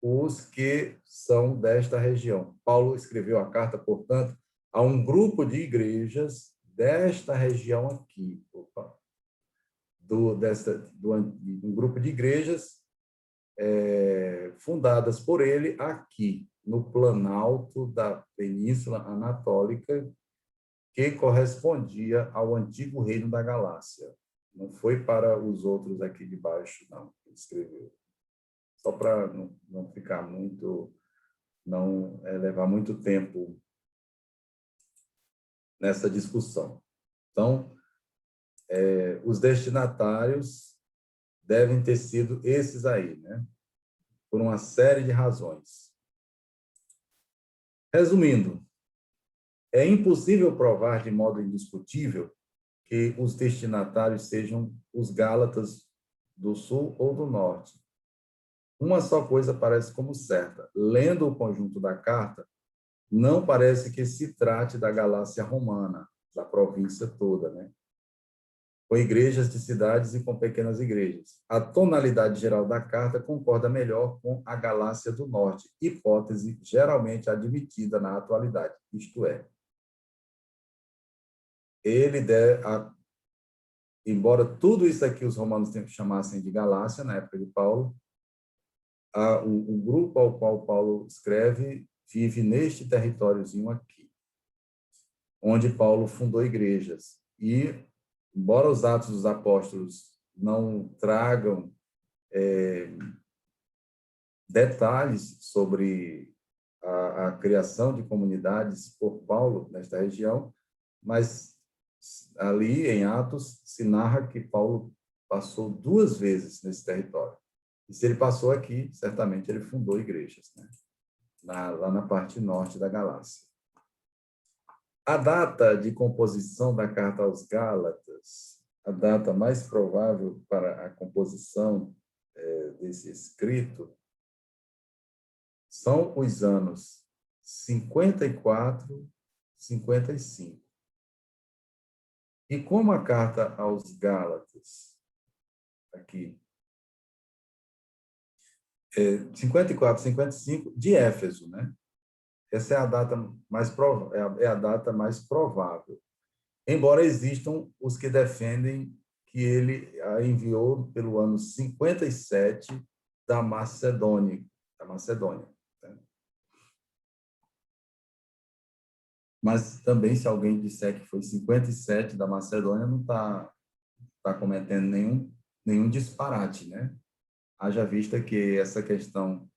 os que são desta região. Paulo escreveu a carta, portanto, a um grupo de igrejas desta região aqui, um grupo de igrejas fundadas por ele aqui, no planalto da Península Anatólica, que correspondia ao antigo reino da Galácia. Não foi para os outros aqui de baixo, não, que ele escreveu. Só para não ficar muito, não levar muito tempo nessa discussão. Então, os destinatários devem ter sido esses aí, né? Por uma série de razões. Resumindo, é impossível provar de modo indiscutível que os destinatários sejam os Gálatas do Sul ou do Norte. Uma só coisa parece como certa. Lendo o conjunto da carta, não parece que se trate da Galácia romana, da província toda, né? Com igrejas de cidades e com pequenas igrejas. A tonalidade geral da carta concorda melhor com a Galácia do Norte, hipótese geralmente admitida na atualidade, isto é, embora tudo isso aqui os romanos chamassem de Galácia, na época de Paulo, o grupo ao qual Paulo escreve vive neste territóriozinho aqui, onde Paulo fundou igrejas. E, embora os Atos dos Apóstolos não tragam detalhes sobre a criação de comunidades por Paulo nesta região, mas ali em Atos se narra que Paulo passou 2 vezes nesse território. E se ele passou aqui, certamente ele fundou igrejas, né? Lá na parte norte da Galácia. A data de composição da carta aos Gálatas, a data mais provável para a composição desse escrito, são os anos 54, 55. E como a carta aos Gálatas, aqui, 54, 55, de Éfeso, né? Essa é a data mais provável. Embora existam os que defendem que ele a enviou pelo ano 57 da Macedônia. Né? Mas também, se alguém disser que foi 57 da Macedônia, não está cometendo nenhum disparate, né? Haja vista que essa questão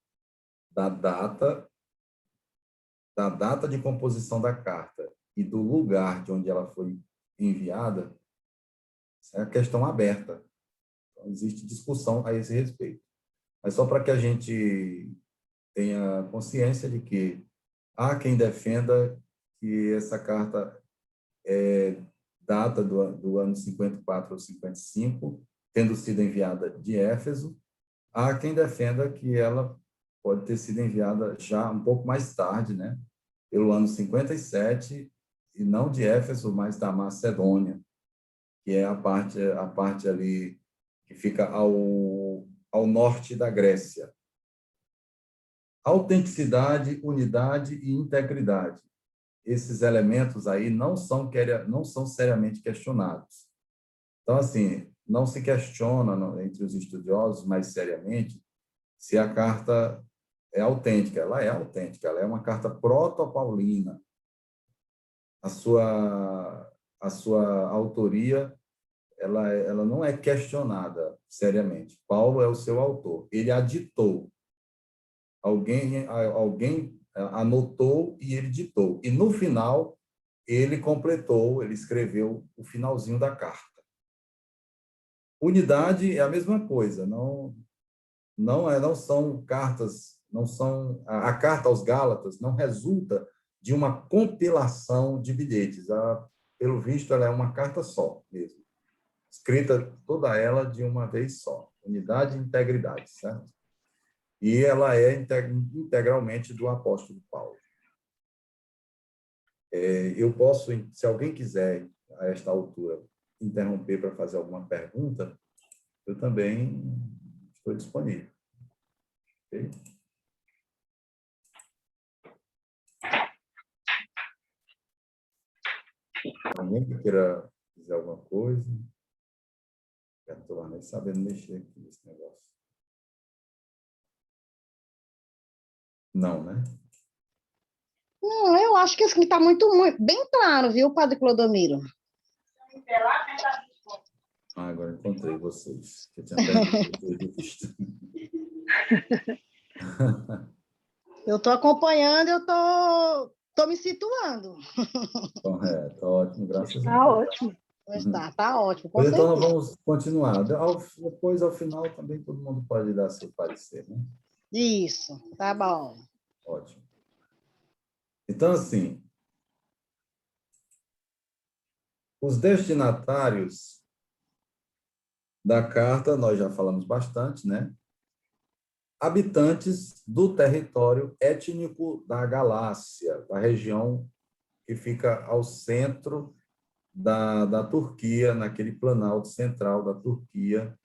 da data de composição da carta e do lugar de onde ela foi enviada, é a questão aberta. Então, existe discussão a esse respeito. Mas só para que a gente tenha consciência de que há quem defenda que essa carta data do ano 54 ou 55, tendo sido enviada de Éfeso. Há quem defenda que ela pode ter sido enviada já um pouco mais tarde, né? Pelo ano 57, e não de Éfeso, mas da Macedônia, que é a parte ali que fica ao norte da Grécia. Autenticidade, unidade e integridade. Esses elementos aí não são seriamente questionados. Então, assim, não se questiona entre os estudiosos mais seriamente se a carta é autêntica. Ela é autêntica, ela é uma carta proto-paulina. A sua autoria, ela não é questionada seriamente. Paulo é o seu autor. Ele a ditou. Alguém anotou e ele ditou. E, no final, ele completou, ele escreveu o finalzinho da carta. Unidade é a mesma coisa. Não são cartas, a carta aos Gálatas não resulta de uma compilação de bilhetes. Pelo visto, ela é uma carta só mesmo, escrita toda ela de uma vez só. Unidade e integridade, certo? E ela é integralmente do apóstolo Paulo. Eu posso, se alguém quiser, a esta altura, interromper para fazer alguma pergunta, eu também estou disponível. Ok? Alguém que queira dizer alguma coisa? Eu não estou nem sabendo mexer aqui nesse negócio. Não, né? Não, eu acho que assim está muito bem claro, viu, Padre Clodomiro? Agora encontrei vocês, que eu tinha perdido de vista. Eu estou acompanhando, eu estou me situando. Correto, ótimo, graças a Deus. Tá ótimo. Tá ótimo, com Então, nós certeza. vamos continuar. Depois, ao final, também todo mundo pode dar seu parecer, né? Isso, tá bom. Ótimo. Então, assim, os destinatários da carta, nós já falamos bastante, né? Habitantes do território étnico da Galácia, da região que fica ao centro da Turquia, naquele planalto central da Turquia,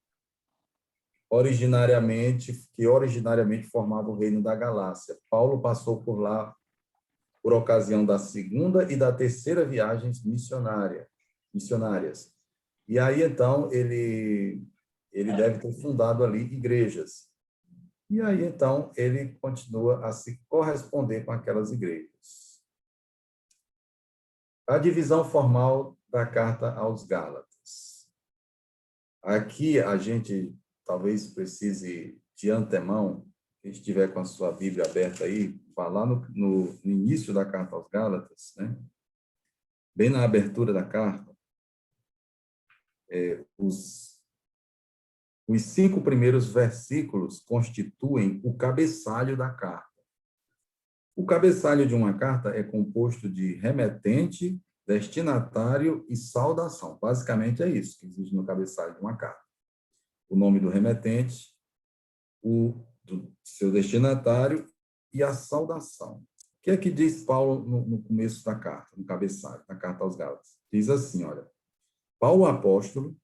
que originariamente formava o reino da Galácia. Paulo passou por lá por ocasião da segunda e da terceira viagens missionárias. E aí, então, ele deve ter fundado ali igrejas. E aí, então, ele continua a se corresponder com aquelas igrejas. A divisão formal da carta aos Gálatas. Aqui a gente talvez precise, de antemão, quem estiver com a sua Bíblia aberta aí, vá lá no início da carta aos Gálatas, né? Bem na abertura da carta, os 5 primeiros versículos constituem o cabeçalho da carta. O cabeçalho de uma carta é composto de remetente, destinatário e saudação. Basicamente é isso que existe no cabeçalho de uma carta. O nome do remetente, do seu destinatário e a saudação. O que é que diz Paulo no começo da carta, no cabeçalho, da carta aos Gálatas? Diz assim, olha, Paulo apóstolo,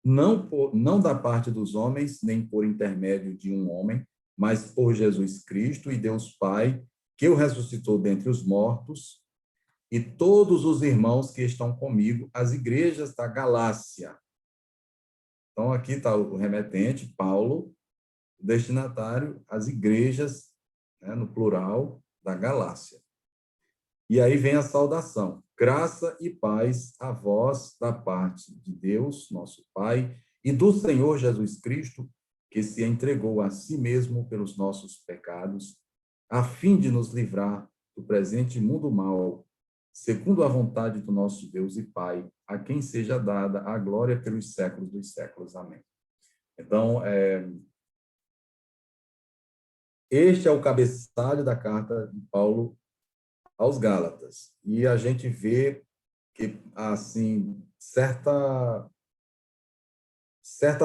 não da parte dos homens, nem por intermédio de um homem, mas por Jesus Cristo e Deus Pai, que o ressuscitou dentre os mortos, e todos os irmãos que estão comigo, as igrejas da Galácia. Então, aqui está o remetente, Paulo, o destinatário, as igrejas, né, no plural, da Galácia. E aí vem a saudação. Graça e paz a vós da parte de Deus, nosso Pai, e do Senhor Jesus Cristo, que se entregou a si mesmo pelos nossos pecados, a fim de nos livrar do presente mundo mau, segundo a vontade do nosso Deus e Pai, a quem seja dada a glória pelos séculos dos séculos. Amém. Então, este é o cabeçalho da carta de Paulo aos Gálatas. E a gente vê que, assim, certa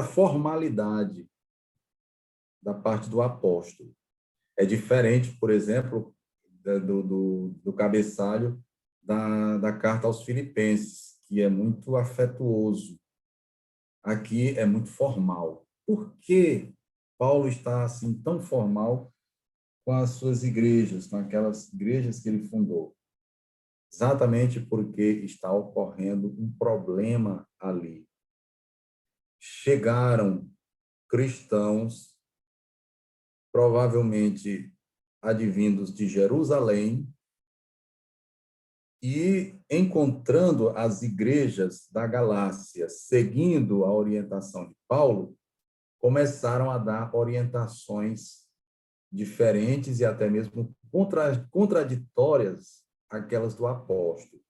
formalidade da parte do apóstolo. É diferente, por exemplo, do cabeçalho da carta aos Filipenses, que é muito afetuoso. Aqui é muito formal. Por que Paulo está assim tão formal com as suas igrejas, com aquelas igrejas que ele fundou? Exatamente porque está ocorrendo um problema ali. Chegaram cristãos, provavelmente advindos de Jerusalém, e encontrando as igrejas da Galácia, seguindo a orientação de Paulo, começaram a dar orientações diferentes e até mesmo contraditórias àquelas do apóstolo.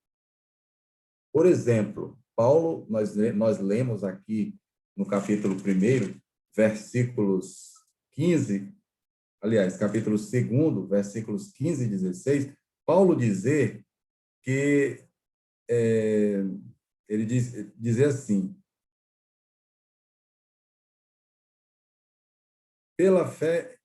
Por exemplo, Paulo, nós lemos aqui no capítulo 1, versículos 15, aliás, capítulo 2, versículos 15 e 16, Paulo dizer que ele dizer assim: pela fé,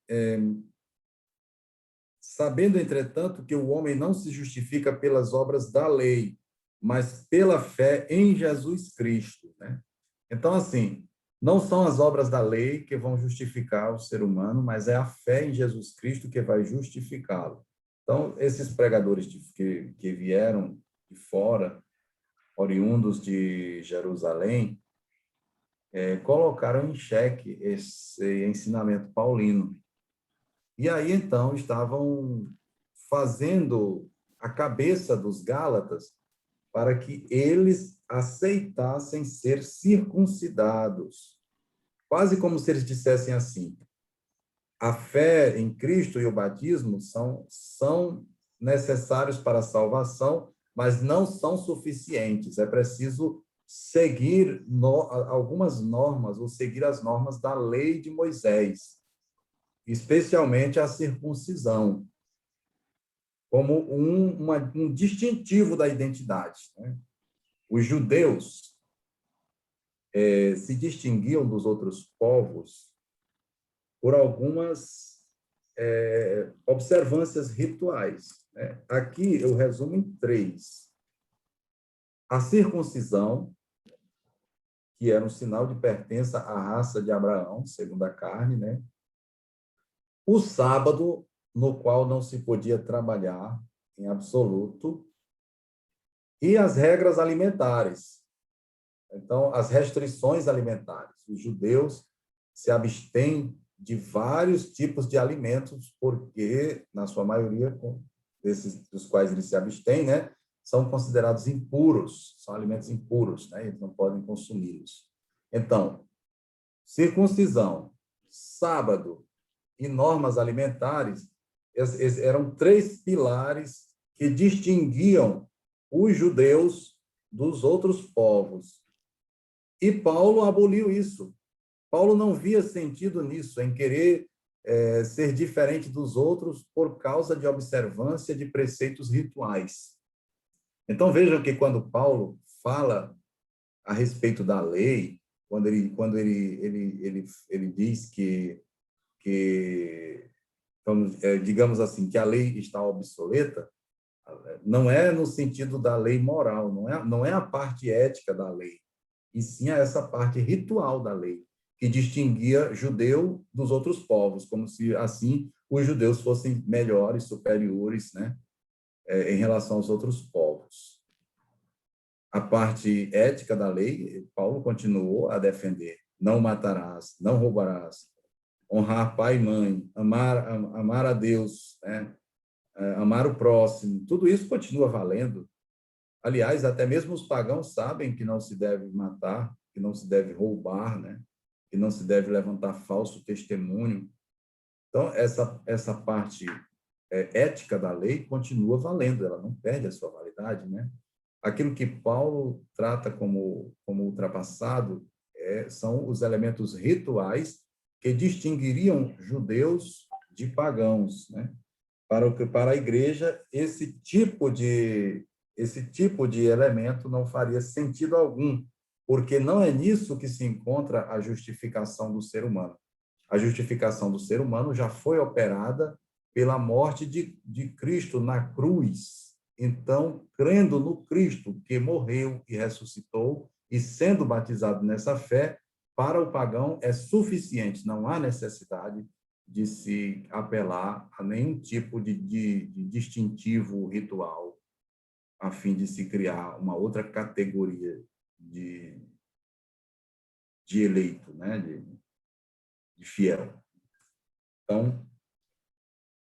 sabendo, entretanto, que o homem não se justifica pelas obras da lei, mas pela fé em Jesus Cristo, né? Então, assim, não são as obras da lei que vão justificar o ser humano, mas é a fé em Jesus Cristo que vai justificá-lo. Então, esses pregadores que vieram de fora, oriundos de Jerusalém, colocaram em xeque esse ensinamento paulino. E aí, então, estavam fazendo a cabeça dos Gálatas para que eles aceitassem ser circuncidados. Quase como se eles dissessem assim: a fé em Cristo e o batismo são necessários para a salvação, mas não são suficientes. É preciso seguir algumas normas, ou seguir as normas da lei de Moisés, especialmente a circuncisão, como um distintivo da identidade, né? Os judeus se distinguiam dos outros povos por algumas observâncias rituais, né? Aqui eu resumo em 3. A circuncisão, que era um sinal de pertença à raça de Abraão, segundo a carne, né? O sábado, no qual não se podia trabalhar em absoluto, e as regras alimentares. Então, as restrições alimentares. Os judeus se abstêm de vários tipos de alimentos, porque, na sua maioria, desses dos quais eles se abstêm, né, são considerados impuros, são alimentos impuros, né, eles não podem consumi-los. Então, circuncisão, sábado e normas alimentares eram três pilares que distinguiam os judeus dos outros povos. E Paulo aboliu isso. Paulo não via sentido nisso, em querer ser diferente dos outros por causa de observância de preceitos rituais. Então, vejam que quando Paulo fala a respeito da lei, quando ele diz que digamos assim, que a lei está obsoleta, não é no sentido da lei moral, não é a parte ética da lei, e sim essa parte ritual da lei, que distinguia judeu dos outros povos, como se, assim, os judeus fossem melhores, superiores, né, em relação aos outros povos. A parte ética da lei, Paulo continuou a defender. Não matarás, não roubarás, honrar pai e mãe, amar a Deus, né, amar o próximo, tudo isso continua valendo. Aliás, até mesmo os pagãos sabem que não se deve matar, que não se deve roubar, né? Que não se deve levantar falso testemunho. Então, essa parte ética da lei continua valendo, ela não perde a sua validade, né? Aquilo que Paulo trata como ultrapassado são os elementos rituais que distinguiriam judeus de pagãos, né? Para a igreja, esse tipo de elemento não faria sentido algum, porque não é nisso que se encontra a justificação do ser humano. A justificação do ser humano já foi operada pela morte de Cristo na cruz. Então, crendo no Cristo que morreu e ressuscitou, e sendo batizado nessa fé, para o pagão é suficiente, não há necessidade de se apelar a nenhum tipo de distintivo ritual, a fim de se criar uma outra categoria de eleito, né? de fiel. Então,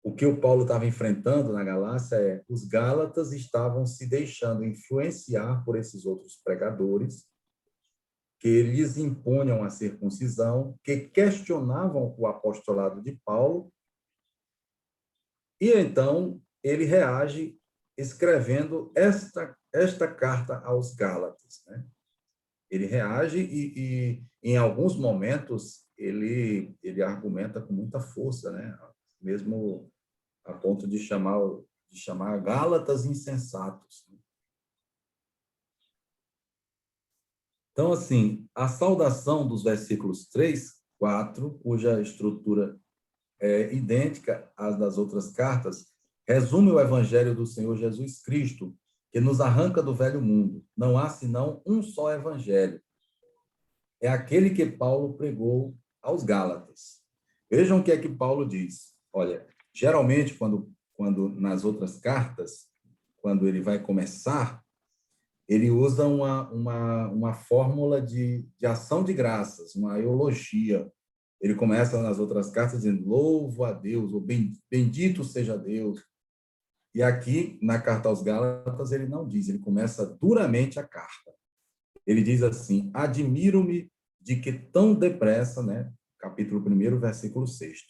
o que o Paulo estava enfrentando na Galácia os gálatas estavam se deixando influenciar por esses outros pregadores que lhes impunham a circuncisão, que questionavam o apostolado de Paulo, e então ele reage escrevendo esta carta aos Gálatas, né? Ele reage e em alguns momentos ele argumenta com muita força, né? Mesmo a ponto de chamar Gálatas insensatos. Então, assim, a saudação dos versículos 3, 4, cuja estrutura é idêntica às das outras cartas, resume o evangelho do Senhor Jesus Cristo, que nos arranca do velho mundo. Não há senão um só evangelho. É aquele que Paulo pregou aos Gálatas. Vejam o que é que Paulo diz. Olha, geralmente, quando nas outras cartas, quando ele vai começar, ele usa uma fórmula de ação de graças, uma eulogia. Ele começa nas outras cartas dizendo, louvo a Deus, ou bendito seja Deus. E aqui, na carta aos Gálatas, ele não diz, ele começa duramente a carta. Ele diz assim, admiro-me de que tão depressa, né? Capítulo 1, versículo 6.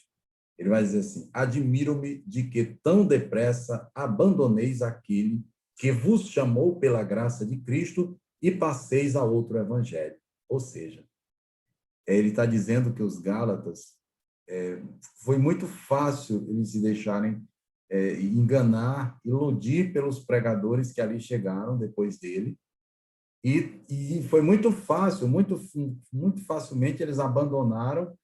Ele vai dizer assim, admiro-me de que tão depressa abandoneis aquele que vos chamou pela graça de Cristo e passeis a outro evangelho. Ou seja, ele está dizendo que os Gálatas, foi muito fácil eles se deixarem enganar, iludir pelos pregadores que ali chegaram depois dele, e foi muito fácil, muito facilmente eles abandonaram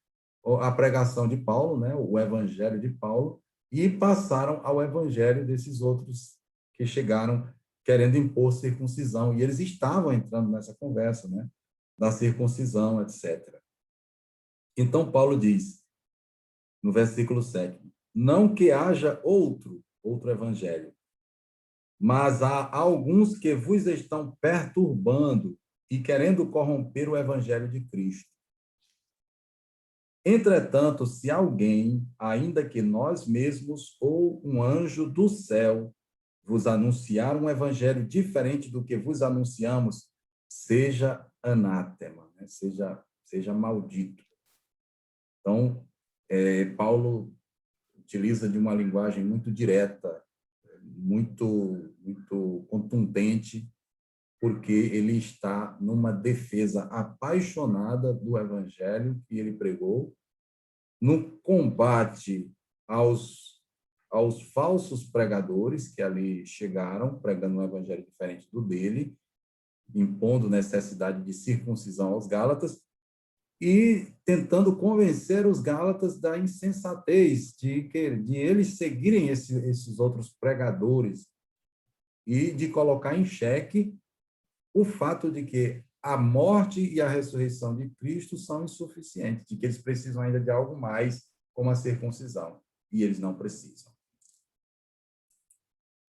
a pregação de Paulo, né, o evangelho de Paulo, e passaram ao evangelho desses outros que chegaram querendo impor circuncisão, e eles estavam entrando nessa conversa, né, da circuncisão, etc. Então, Paulo diz, no versículo 7, não que haja outro evangelho, mas há alguns que vos estão perturbando e querendo corromper o evangelho de Cristo. Entretanto, se alguém, ainda que nós mesmos ou um anjo do céu, vos anunciar um evangelho diferente do que vos anunciamos, seja anátema, né? seja maldito. Então, Paulo utiliza de uma linguagem muito direta, muito contundente, porque ele está numa defesa apaixonada do evangelho que ele pregou, no combate aos falsos pregadores que ali chegaram, pregando um evangelho diferente do dele, impondo necessidade de circuncisão aos Gálatas, e tentando convencer os Gálatas da insensatez de eles seguirem esses outros pregadores e de colocar em xeque o fato de que a morte e a ressurreição de Cristo são insuficientes, de que eles precisam ainda de algo mais, como a circuncisão, e eles não precisam.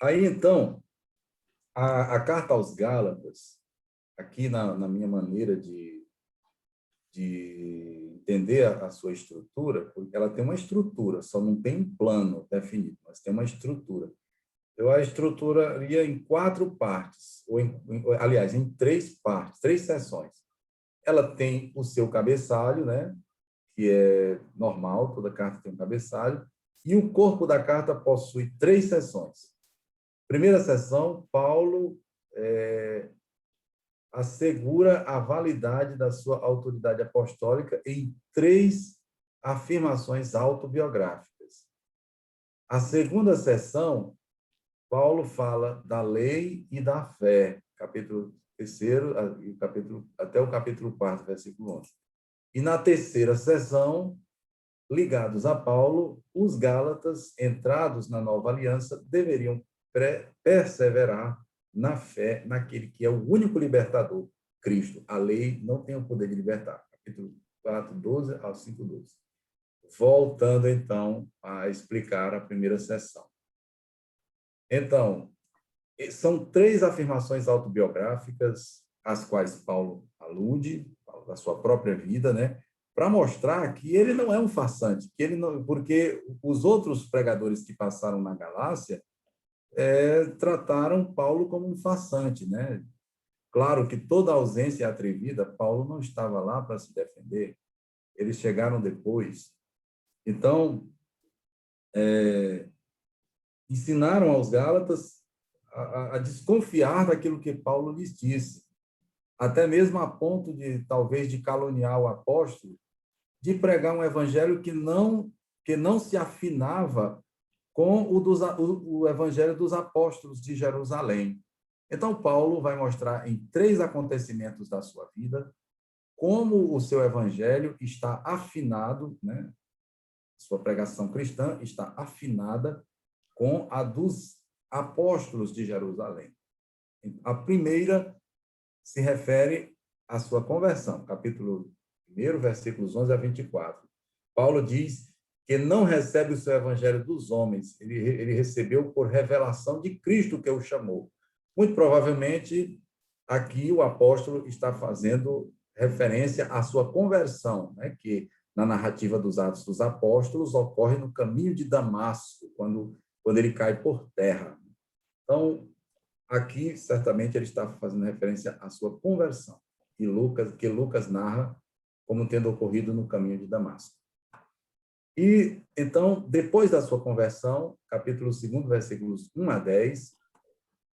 Aí, então, a carta aos Gálatas, aqui na minha maneira de entender a sua estrutura, porque ela tem uma estrutura, só não tem um plano definido, mas tem uma estrutura. Eu a estruturaria em 4 partes, aliás, em 3 partes, 3 seções. Ela tem o seu cabeçalho, né, que é normal, toda carta tem um cabeçalho, e o corpo da carta possui 3 seções. Primeira seção, Paulo assegura a validade da sua autoridade apostólica em 3 afirmações autobiográficas. A segunda seção, Paulo fala da lei e da fé, capítulo 3º, até o capítulo 4º, versículo 11. E na terceira seção, ligados a Paulo, os Gálatas, entrados na nova aliança, deveriam perseverar na fé naquele que é o único libertador, Cristo. A lei não tem o poder de libertar. Capítulo 4, 12 ao 5, 12. Voltando, então, a explicar a primeira seção. Então, são 3 afirmações autobiográficas, às quais Paulo alude, da sua própria vida, né, para mostrar que ele não é um farsante, que ele não, porque os outros pregadores que passaram na Galácia trataram Paulo como um farsante, né? Claro que toda ausência atrevida, Paulo não estava lá para se defender, eles chegaram depois. Então, ensinaram aos Gálatas a desconfiar daquilo que Paulo lhes disse, até mesmo a ponto de, talvez, de caluniar o apóstolo, de pregar um evangelho que não se afinava com o evangelho dos apóstolos de Jerusalém. Então, Paulo vai mostrar em 3 acontecimentos da sua vida como o seu evangelho está afinado, né? Sua pregação cristã está afinada com a dos apóstolos de Jerusalém. A primeira se refere à sua conversão, capítulo 1, versículos 11 a 24. Paulo diz que não recebe o seu evangelho dos homens, ele recebeu por revelação de Cristo que o chamou. Muito provavelmente, aqui o apóstolo está fazendo referência à sua conversão, né, que na narrativa dos Atos dos Apóstolos ocorre no caminho de Damasco, quando ele cai por terra. Então, aqui, certamente, ele está fazendo referência à sua conversão, que Lucas narra como tendo ocorrido no caminho de Damasco. E, então, depois da sua conversão, capítulo 2, versículos 1 a 10,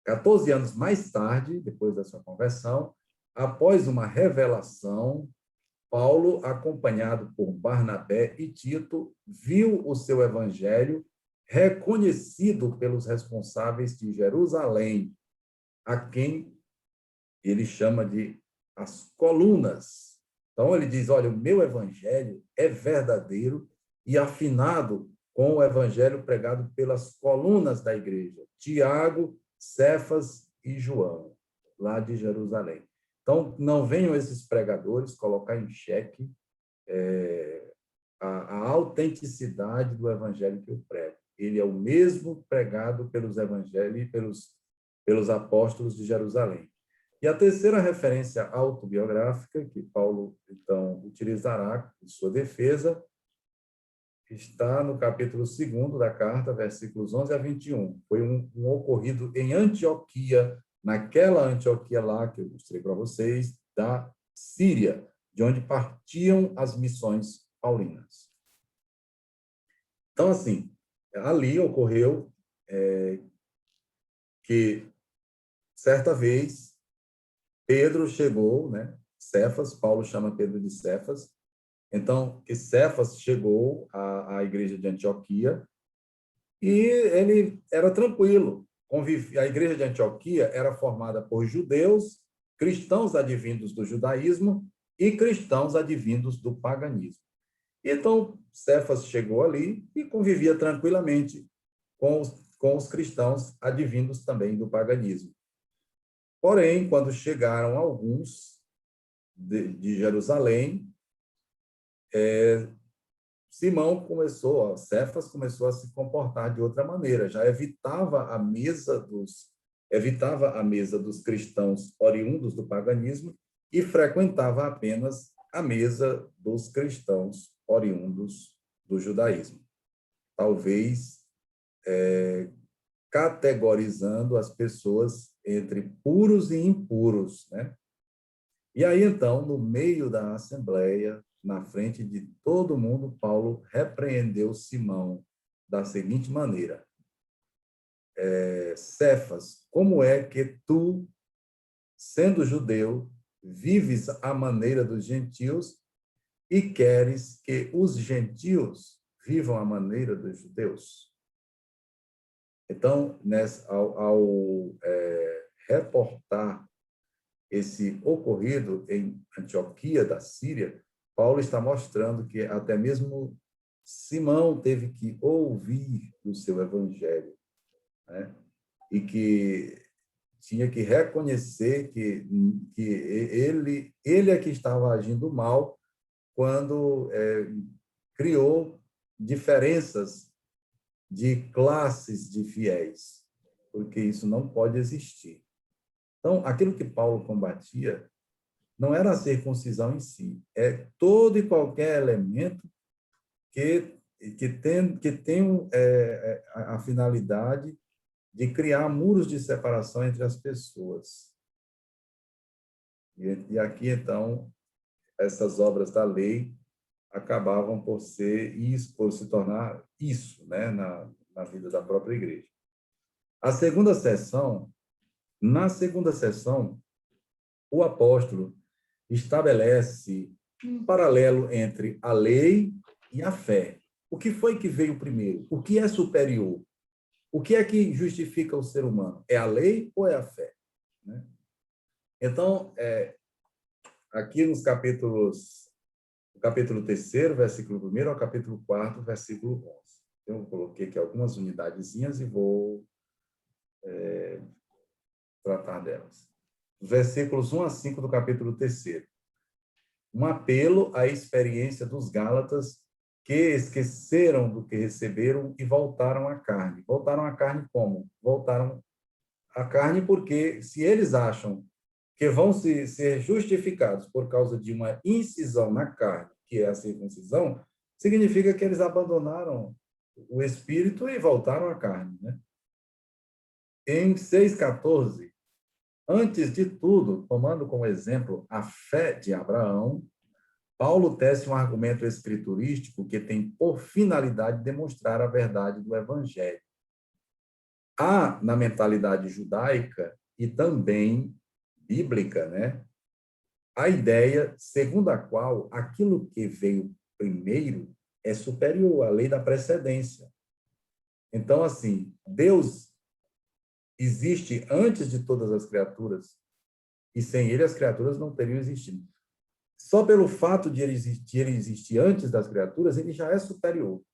14 anos mais tarde, depois da sua conversão, após uma revelação, Paulo, acompanhado por Barnabé e Tito, viu o seu evangelho reconhecido pelos responsáveis de Jerusalém, a quem ele chama de as colunas. Então, ele diz, olha, o meu evangelho é verdadeiro e afinado com o evangelho pregado pelas colunas da igreja, Tiago, Cefas e João, lá de Jerusalém. Então, não venham esses pregadores colocar em xeque a autenticidade do evangelho que eu prego. Ele é o mesmo pregado pelos evangelhos e pelos apóstolos de Jerusalém. E a terceira referência autobiográfica que Paulo, então, utilizará em sua defesa está no capítulo 2º da carta, versículos 11 a 21. Foi um ocorrido em Antioquia, naquela Antioquia lá que eu mostrei para vocês, da Síria, de onde partiam as missões paulinas. Então, assim, ali ocorreu que, certa vez, Pedro chegou, né? Cefas, Paulo chama Pedro de Cefas. Então, que Cefas chegou à igreja de Antioquia e ele era tranquilo. A igreja de Antioquia era formada por judeus, cristãos advindos do judaísmo e cristãos advindos do paganismo. Então, Cefas chegou ali e convivia tranquilamente com os cristãos advindos também do paganismo. Porém, quando chegaram alguns de Jerusalém, Cefas começou a se comportar de outra maneira, já evitava a mesa dos cristãos oriundos do paganismo e frequentava apenas a mesa dos cristãos oriundos do judaísmo. Talvez categorizando as pessoas entre puros e impuros, né? E aí, então, no meio da assembleia, na frente de todo mundo, Paulo repreendeu Simão da seguinte maneira: Cefas, como é que tu, sendo judeu, vives à maneira dos gentios e queres que os gentios vivam à maneira dos judeus? Então, ao reportar esse ocorrido em Antioquia da Síria, Paulo está mostrando que até mesmo Simão teve que ouvir o seu evangelho, né? E que tinha que reconhecer que ele é que estava agindo mal quando criou diferenças de classes de fiéis, porque isso não pode existir. Então, aquilo que Paulo combatia não era a circuncisão em si, é todo e qualquer elemento que tem a finalidade de criar muros de separação entre as pessoas. E aqui, então, essas obras da lei acabavam por se tornar isso, né, na vida da própria igreja. Na segunda sessão, o apóstolo estabelece um paralelo entre a lei e a fé. O que foi que veio primeiro? O que é superior? O que é que justifica o ser humano? É a lei ou é a fé? Né? Então, aqui no capítulo 3º, versículo 1 ao capítulo 4º, versículo 11. Eu coloquei aqui algumas unidadezinhas e vou tratar delas. Versículos 1 a 5 do capítulo 3º. Um apelo à experiência dos Gálatas que esqueceram do que receberam e voltaram à carne. Voltaram à carne como? Voltaram à carne porque, se eles acham que vão ser justificados por causa de uma incisão na carne, que é a circuncisão, significa que eles abandonaram o espírito e voltaram à carne, né? Em 6,14, antes de tudo, tomando como exemplo a fé de Abraão, Paulo tece um argumento escriturístico que tem por finalidade demonstrar a verdade do evangelho. Há na mentalidade judaica e também bíblica, né, a ideia segundo a qual aquilo que veio primeiro é superior à lei da precedência. Então, assim, Deus existe antes de todas as criaturas e sem ele as criaturas não teriam existido. Só pelo fato de ele existir antes das criaturas, ele já é superior. O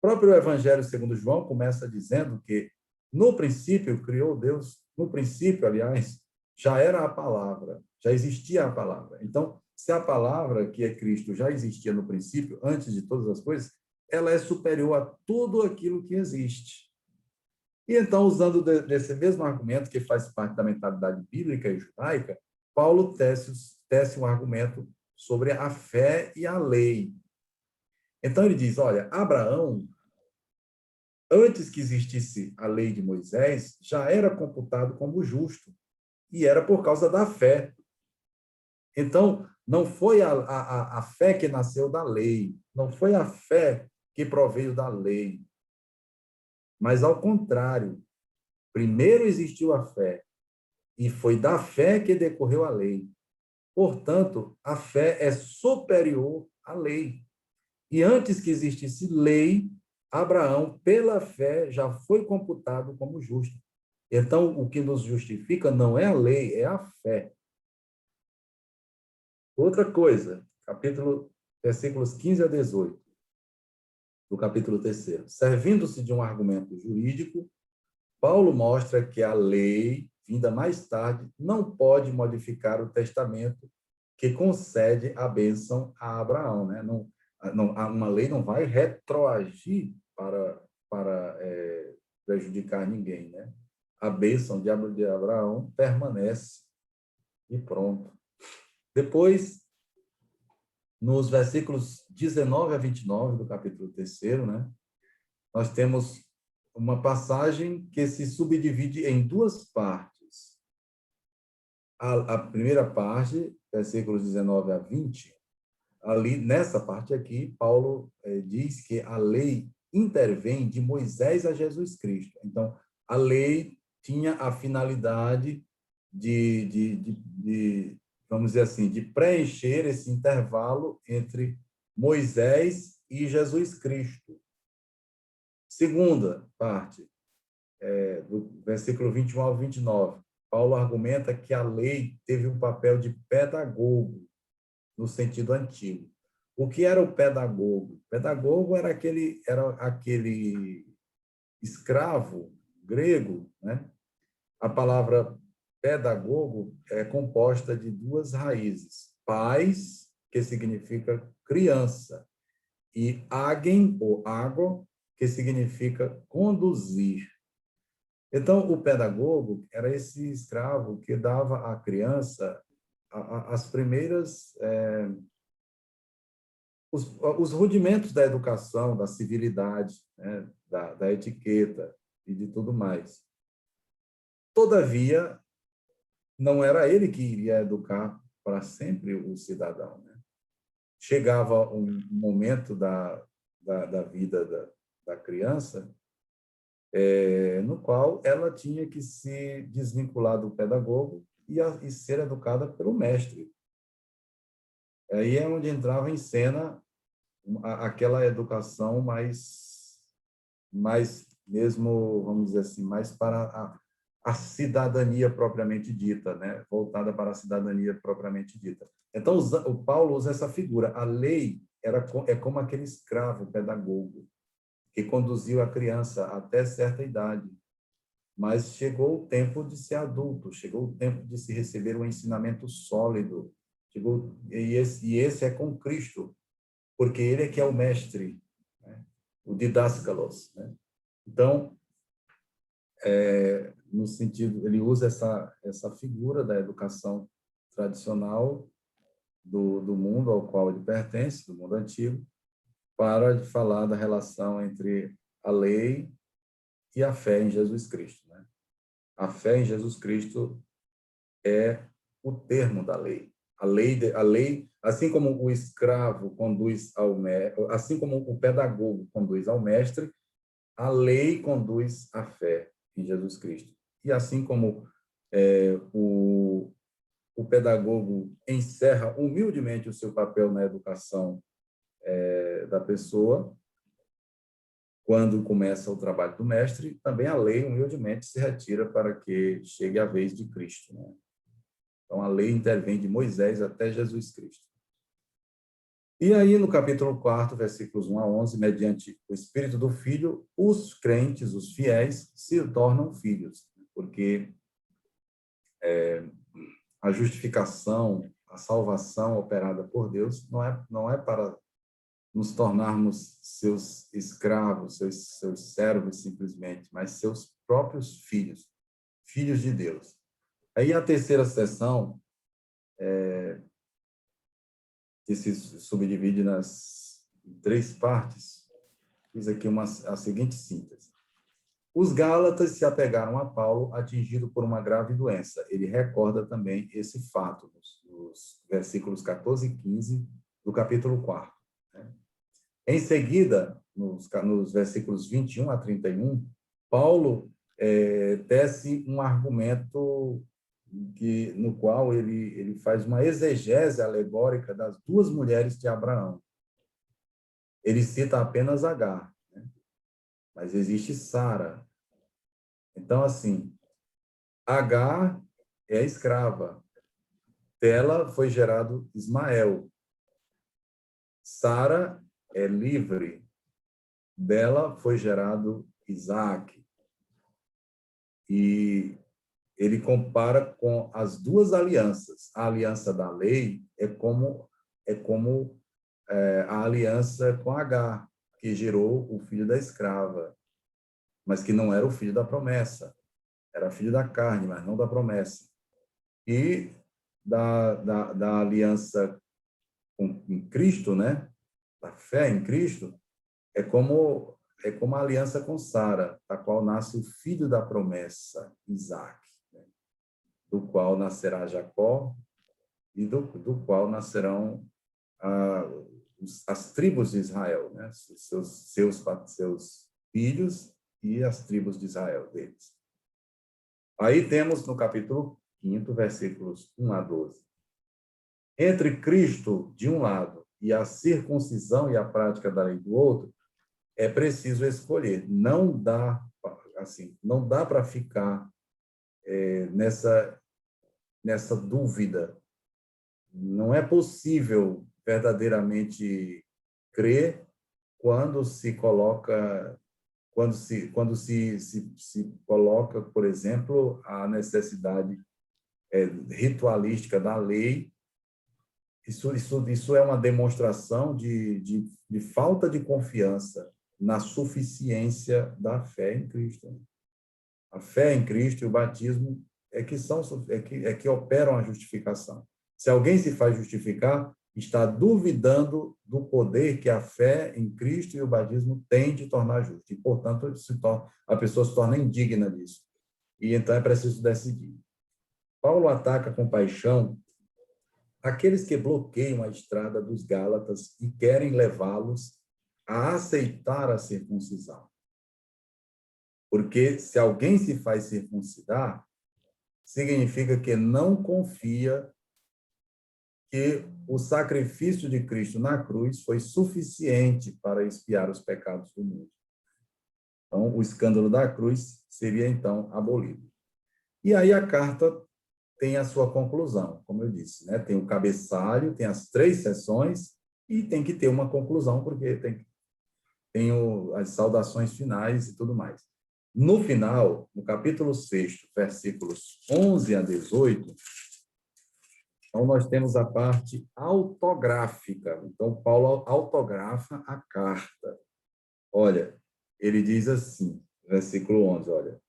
próprio Evangelho segundo João começa dizendo que no princípio criou Deus, no princípio, aliás, já era a palavra, já existia a palavra. Então, se a palavra, que é Cristo, já existia no princípio, antes de todas as coisas, ela é superior a tudo aquilo que existe. E então, usando desse mesmo argumento, que faz parte da mentalidade bíblica e judaica, Paulo tece um argumento sobre a fé e a lei. Então, ele diz, olha, Abraão, antes que existisse a lei de Moisés, já era computado como justo, e era por causa da fé. Então, não foi a fé que nasceu da lei, não foi a fé que proveio da lei, mas, ao contrário, primeiro existiu a fé, e foi da fé que decorreu a lei. Portanto, a fé é superior à lei. E antes que existisse lei, Abraão, pela fé, já foi computado como justo. Então, o que nos justifica não é a lei, é a fé. Outra coisa, versículos 15 a 18, do capítulo 3. Servindo-se de um argumento jurídico, Paulo mostra que a lei, vinda mais tarde, não pode modificar o testamento que concede a bênção a Abraão, né? Uma lei não vai retroagir para prejudicar ninguém, né? A bênção de Abraão permanece e pronto. Depois, nos versículos 19 a 29 do capítulo 3, né? Nós temos uma passagem que se subdivide em duas partes. A primeira parte, versículos 19 a 20, ali, nessa parte aqui, Paulo diz que a lei intervém de Moisés a Jesus Cristo. Então, a lei tinha a finalidade vamos dizer assim, de preencher esse intervalo entre Moisés e Jesus Cristo. Segunda parte, do versículo 21 ao 29, Paulo argumenta que a lei teve um papel de pedagogo, no sentido antigo. O que era o pedagogo? Pedagogo era aquele escravo grego, né? A palavra pedagogo é composta de duas raízes. Pais, que significa criança, e agen, ou ágo, que significa conduzir. Então, o pedagogo era esse escravo que dava à criança as primeiras... os rudimentos da educação, da civilidade, né, da etiqueta e de tudo mais. Todavia, não era ele que iria educar para sempre o cidadão, né? Chegava um momento da vida da criança no qual ela tinha que se desvincular do pedagogo e ser educada pelo mestre. Aí é onde entrava em cena aquela educação mais mesmo, vamos dizer assim, mais para a cidadania propriamente dita, né? Voltada para a cidadania propriamente dita. Então, o Paulo usa essa figura. A lei é como aquele escravo pedagogo que conduziu a criança até certa idade. Mas chegou o tempo de ser adulto, chegou o tempo de se receber um ensinamento sólido. E esse é com Cristo, porque ele é que é o mestre, né? O didáscalos, né? Então, no sentido, ele usa essa figura da educação tradicional do mundo ao qual ele pertence, do mundo antigo, para falar da relação entre a lei e a fé em Jesus Cristo, né? A fé em Jesus Cristo é o termo da lei. A lei, assim como o escravo conduz ao mestre, assim como o pedagogo conduz ao mestre, a lei conduz à fé em Jesus Cristo. E assim como o pedagogo encerra humildemente o seu papel na educação da pessoa, quando começa o trabalho do mestre, também a lei humildemente se retira para que chegue a vez de Cristo, né? Então, a lei intervém de Moisés até Jesus Cristo. E aí, no capítulo 4, versículos 1 a 11, mediante o Espírito do Filho, os crentes, os fiéis, se tornam filhos, porque a justificação, a salvação operada por Deus não é para nos tornarmos seus escravos, seus servos, simplesmente, mas seus próprios filhos, filhos de Deus. Aí a terceira seção, que se subdivide em 3 partes, fiz aqui a seguinte síntese. Os Gálatas se apegaram a Paulo, atingido por uma grave doença. Ele recorda também esse fato nos versículos 14 e 15 do capítulo 4. Né? Em seguida, nos versículos 21 a 31, Paulo tece um argumento no qual ele faz uma exegese alegórica das 2 mulheres de Abraão. Ele cita apenas Agar, né? Mas existe Sara. Então, assim, Agar é escrava. Dela foi gerado Ismael. Sara é livre. Dela foi gerado Isaac. E ele compara com as 2 alianças. A aliança da lei é como a aliança com Agar, que gerou o filho da escrava, mas que não era o filho da promessa. Era filho da carne, mas não da promessa. E da aliança em Cristo, né? Da fé em Cristo, é como a aliança com Sara, da qual nasce o filho da promessa, Isaac, né? Do qual nascerá Jacó e do qual nascerão as tribos de Israel, né? Seus filhos e as tribos de Israel deles. Aí temos no capítulo 5, versículos 1 a 12. Entre Cristo, de um lado, e a circuncisão e a prática da lei do outro, é preciso escolher. Não dá para ficar nessa dúvida. Não é possível verdadeiramente crer quando se coloca, por exemplo, a necessidade ritualística da lei. Isso é uma demonstração de falta de confiança na suficiência da fé em Cristo. A fé em Cristo e o batismo é que operam a justificação. Se alguém se faz justificar, está duvidando do poder que a fé em Cristo e o batismo têm de tornar justo. E, portanto, a pessoa se torna indigna disso. E então é preciso decidir. Paulo ataca com paixão aqueles que bloqueiam a estrada dos Gálatas e querem levá-los a aceitar a circuncisão. Porque se alguém se faz circuncidar, significa que não confia que o sacrifício de Cristo na cruz foi suficiente para expiar os pecados do mundo. Então, o escândalo da cruz seria, então, abolido. E aí a carta tem a sua conclusão, como eu disse, né? Tem o cabeçalho, tem as 3 seções e tem que ter uma conclusão, porque tem as saudações finais e tudo mais. No final, no capítulo 6, versículos 11 a 18, então nós temos a parte autográfica. Então, Paulo autografa a carta. Olha, ele diz assim, versículo 11, olha,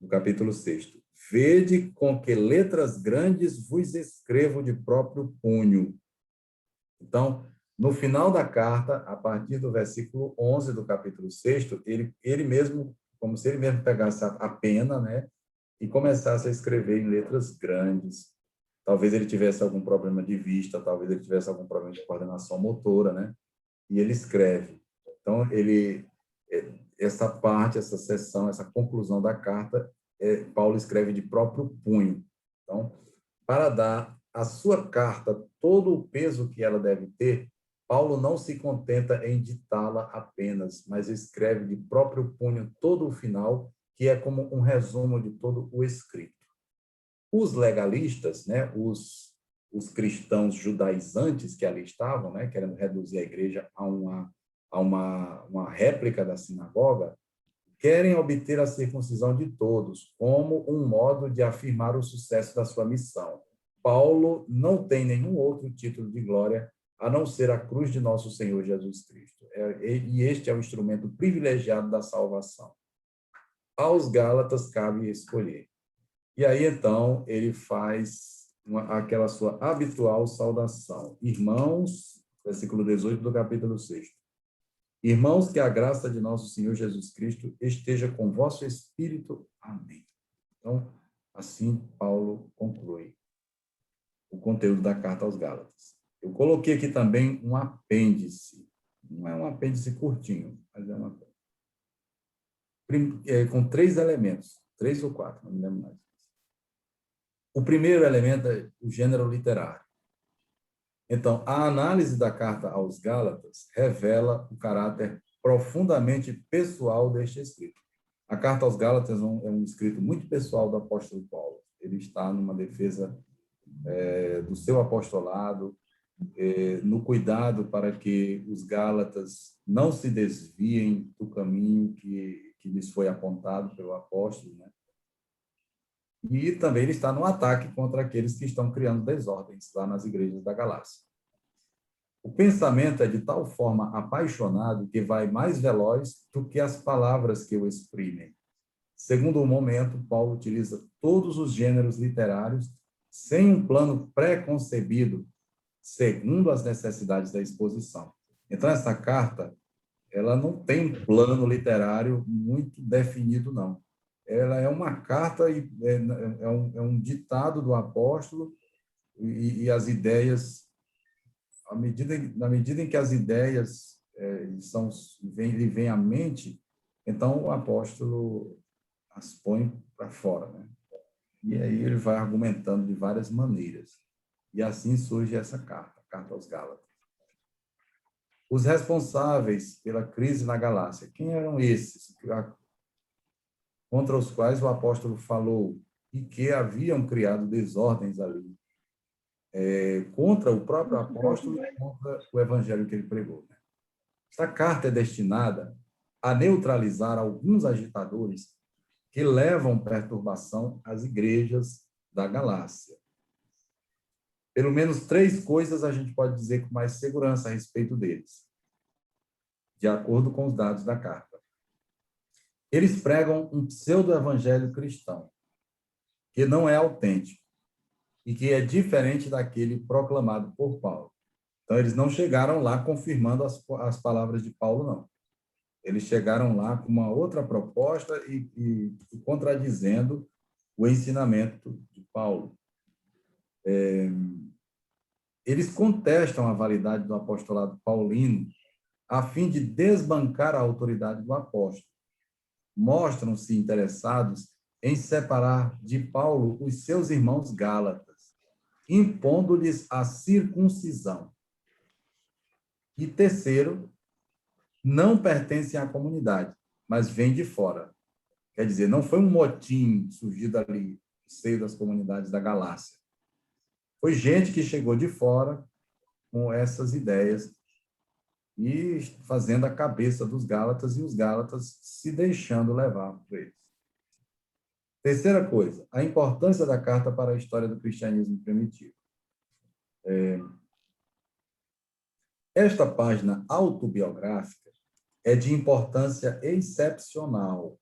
no capítulo 6, vede com que letras grandes vos escrevo de próprio punho. Então, no final da carta, a partir do versículo 11 do capítulo 6, ele mesmo, como se ele mesmo pegasse a pena, né, e começasse a escrever em letras grandes. Talvez ele tivesse algum problema de vista, talvez ele tivesse algum problema de coordenação motora, né, e ele escreve. Então, essa parte, essa seção, essa conclusão da carta, Paulo escreve de próprio punho. Então, para dar à sua carta todo o peso que ela deve ter, Paulo não se contenta em ditá-la apenas, mas escreve de próprio punho todo o final, que é como um resumo de todo o escrito. Os legalistas, né, os cristãos judaizantes que ali estavam, né, querendo reduzir a igreja a uma réplica da sinagoga, querem obter a circuncisão de todos, como um modo de afirmar o sucesso da sua missão. Paulo não tem nenhum outro título de glória a não ser a cruz de nosso Senhor Jesus Cristo. E este é o instrumento privilegiado da salvação. aos Gálatas cabe escolher. E aí, então, ele faz aquela sua habitual saudação. Irmãos, versículo 18 do capítulo 6. Irmãos, que a graça de nosso Senhor Jesus Cristo esteja com vosso espírito. Amém. Então, assim Paulo conclui o conteúdo da carta aos Gálatas. Eu coloquei aqui também um apêndice. Não é um apêndice curtinho, mas é uma com 3 elementos, 3 ou 4, não me lembro mais. O primeiro elemento é o gênero literário. Então, a análise da carta aos Gálatas revela o caráter profundamente pessoal deste escrito. A carta aos Gálatas é um escrito muito pessoal do apóstolo Paulo. Ele está numa defesa do seu apostolado, no cuidado para que os Gálatas não se desviem do caminho que lhes foi apontado pelo apóstolo, né? E também ele está no ataque contra aqueles que estão criando desordens lá nas igrejas da Galácia. O pensamento é de tal forma apaixonado que vai mais veloz do que as palavras que o exprimem. Segundo o momento, Paulo utiliza todos os gêneros literários sem um plano pré-concebido, segundo as necessidades da exposição. Então, essa carta, ela não tem um plano literário muito definido, não. Ela é uma carta, é um ditado do apóstolo, e as ideias, na medida em que as ideias lhe vêm à mente, então o apóstolo as põe para fora, né? E aí ele vai argumentando de várias maneiras. E assim surge essa carta, a carta aos Gálatas. Os responsáveis pela crise na Galácia, quem eram esses contra os quais o apóstolo falou e que haviam criado desordens ali, contra o próprio apóstolo e contra o evangelho que ele pregou, né? Esta carta é destinada a neutralizar alguns agitadores que levam perturbação às igrejas da Galácia. Pelo menos 3 coisas a gente pode dizer com mais segurança a respeito deles, de acordo com os dados da carta. Eles pregam um pseudo-evangelho cristão, que não é autêntico e que é diferente daquele proclamado por Paulo. Então, eles não chegaram lá confirmando as palavras de Paulo, não. Eles chegaram lá com uma outra proposta e contradizendo o ensinamento de Paulo. Eles contestam a validade do apostolado paulino a fim de desbancar a autoridade do apóstolo. Mostram-se interessados em separar de Paulo os seus irmãos gálatas, impondo-lhes a circuncisão. E terceiro, não pertencem à comunidade, mas vêm de fora. Quer dizer, não foi um motim surgido ali no seio das comunidades da Galácia. Foi gente que chegou de fora com essas ideias e fazendo a cabeça dos Gálatas e os Gálatas se deixando levar por eles. Terceira coisa, a importância da carta para a história do cristianismo primitivo. Esta página autobiográfica é de importância excepcional.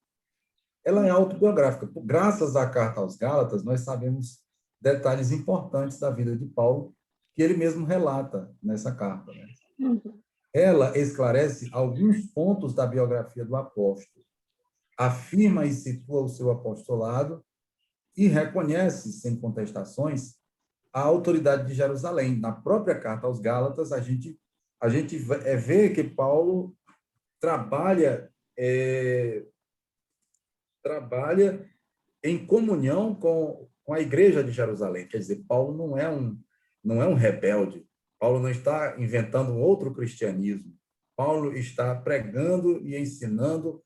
Ela é autobiográfica. Graças à carta aos Gálatas, nós sabemos detalhes importantes da vida de Paulo, que ele mesmo relata nessa carta, né? Ela esclarece alguns pontos da biografia do apóstolo, afirma e situa o seu apostolado e reconhece, sem contestações, a autoridade de Jerusalém. Na própria carta aos Gálatas, a gente vê que Paulo trabalha em comunhão com a igreja de Jerusalém. Quer dizer, Paulo não é um rebelde. Paulo não está inventando um outro cristianismo. Paulo está pregando e ensinando,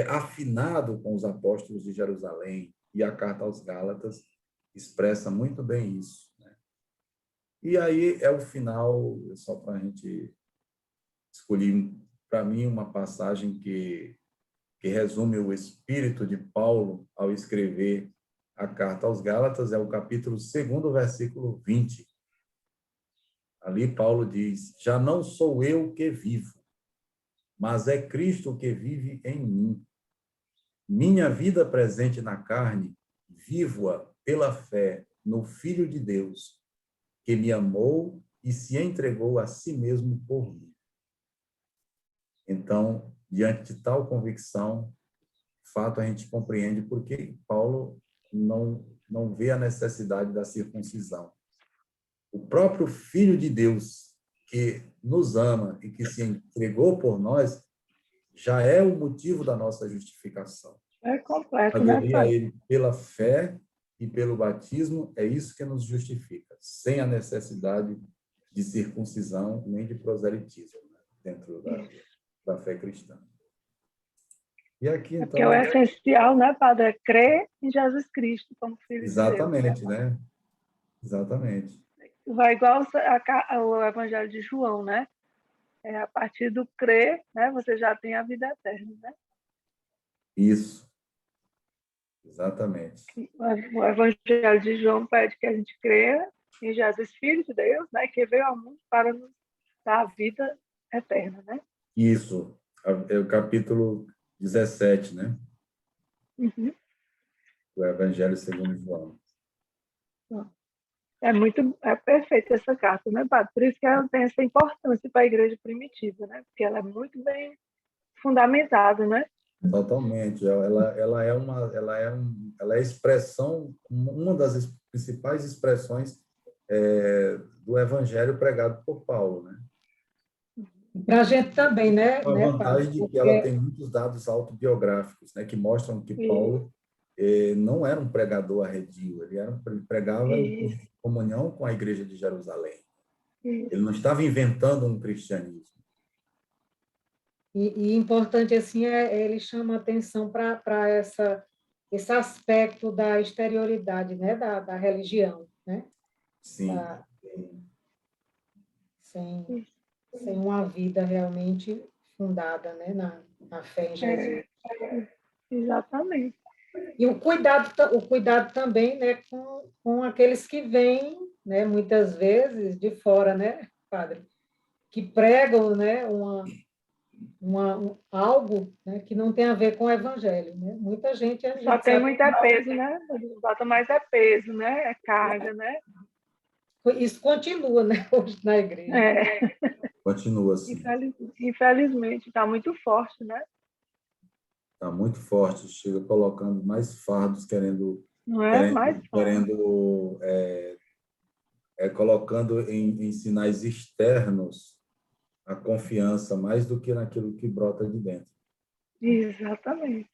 afinado com os apóstolos de Jerusalém. E a carta aos Gálatas expressa muito bem isso, né? E aí é o final, só para a gente escolher, para mim, uma passagem que resume o espírito de Paulo ao escrever a carta aos Gálatas, é o capítulo 2, versículo 20. Ali Paulo diz: já não sou eu que vivo, mas é Cristo que vive em mim. minha vida presente na carne, vivo-a pela fé no Filho de Deus, que me amou e se entregou a si mesmo por mim. Então, diante de tal convicção, de fato, a gente compreende por que Paulo não vê a necessidade da circuncisão. O próprio Filho de Deus, que nos ama e que se entregou por nós, já é o motivo da nossa justificação. É completo, né, Aderir a pai? ele pela fé e pelo batismo, é isso que nos justifica, sem a necessidade de circuncisão nem de proselitismo, né, dentro da fé cristã. E aqui, então... Porque o essencial, né, Padre, é crer em Jesus Cristo como Filho de Deus. Exatamente, né? Exatamente. Vai igual o Evangelho de João, né? É a partir do crer, né, você já tem a vida eterna, né? Isso. Exatamente. O Evangelho de João pede que a gente creia em Jesus, Filho de Deus, né, que veio ao mundo para nos dar a vida eterna, né? Isso. É o capítulo 17, né? Uhum. Do Evangelho segundo João. É perfeita essa carta, né, Padre? Por isso que ela tem essa importância para a igreja primitiva, né? Porque ela é muito bem fundamentada, né? Totalmente. Ela é a expressão, uma das principais expressões do Evangelho pregado por Paulo, né? Para a gente também, né, A vantagem Padre? de que Porque ela tem muitos dados autobiográficos, né, que mostram que Paulo não era um pregador arredio, ele pregava em comunhão com a igreja de Jerusalém. Ele não estava inventando um cristianismo. E importante assim ele chama atenção para esse aspecto da exterioridade, né, da religião, né? Sim. Sem uma vida realmente fundada, né, na fé em Jesus. Exatamente. E o cuidado também, né, com aqueles que vêm, né, muitas vezes de fora, né, Padre, que pregam, né, algo, né, que não tem a ver com o evangelho, né? Muita gente a Só gente tem sabe, muito peso, né? Bota mais peso, né? É carga, né? isso continua, né, hoje na igreja. Continua assim. Infelizmente, está muito forte, né? Está muito forte, chega colocando mais fardos, colocando em sinais externos a confiança mais do que naquilo que brota de dentro. Exatamente.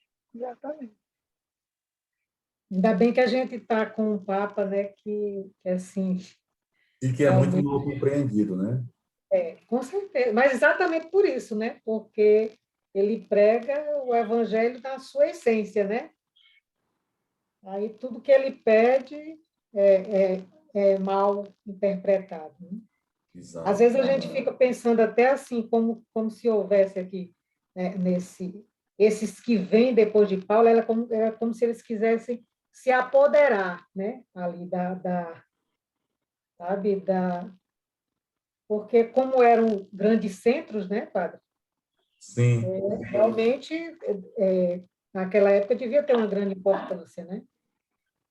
Ainda bem que a gente está com um Papa, né, que assim... E que é muito mal compreendido, né? Com certeza, mas exatamente por isso, né? Porque ele prega o evangelho na sua essência, né? Aí tudo que ele pede é mal interpretado, né? Exato. Às vezes a gente fica pensando até assim, como se houvesse aqui, né, esses que vêm depois de Paulo, era como se eles quisessem se apoderar, né? Ali sabe, porque como eram grandes centros, né, Padre? Sim. Realmente, naquela época devia ter uma grande importância, né?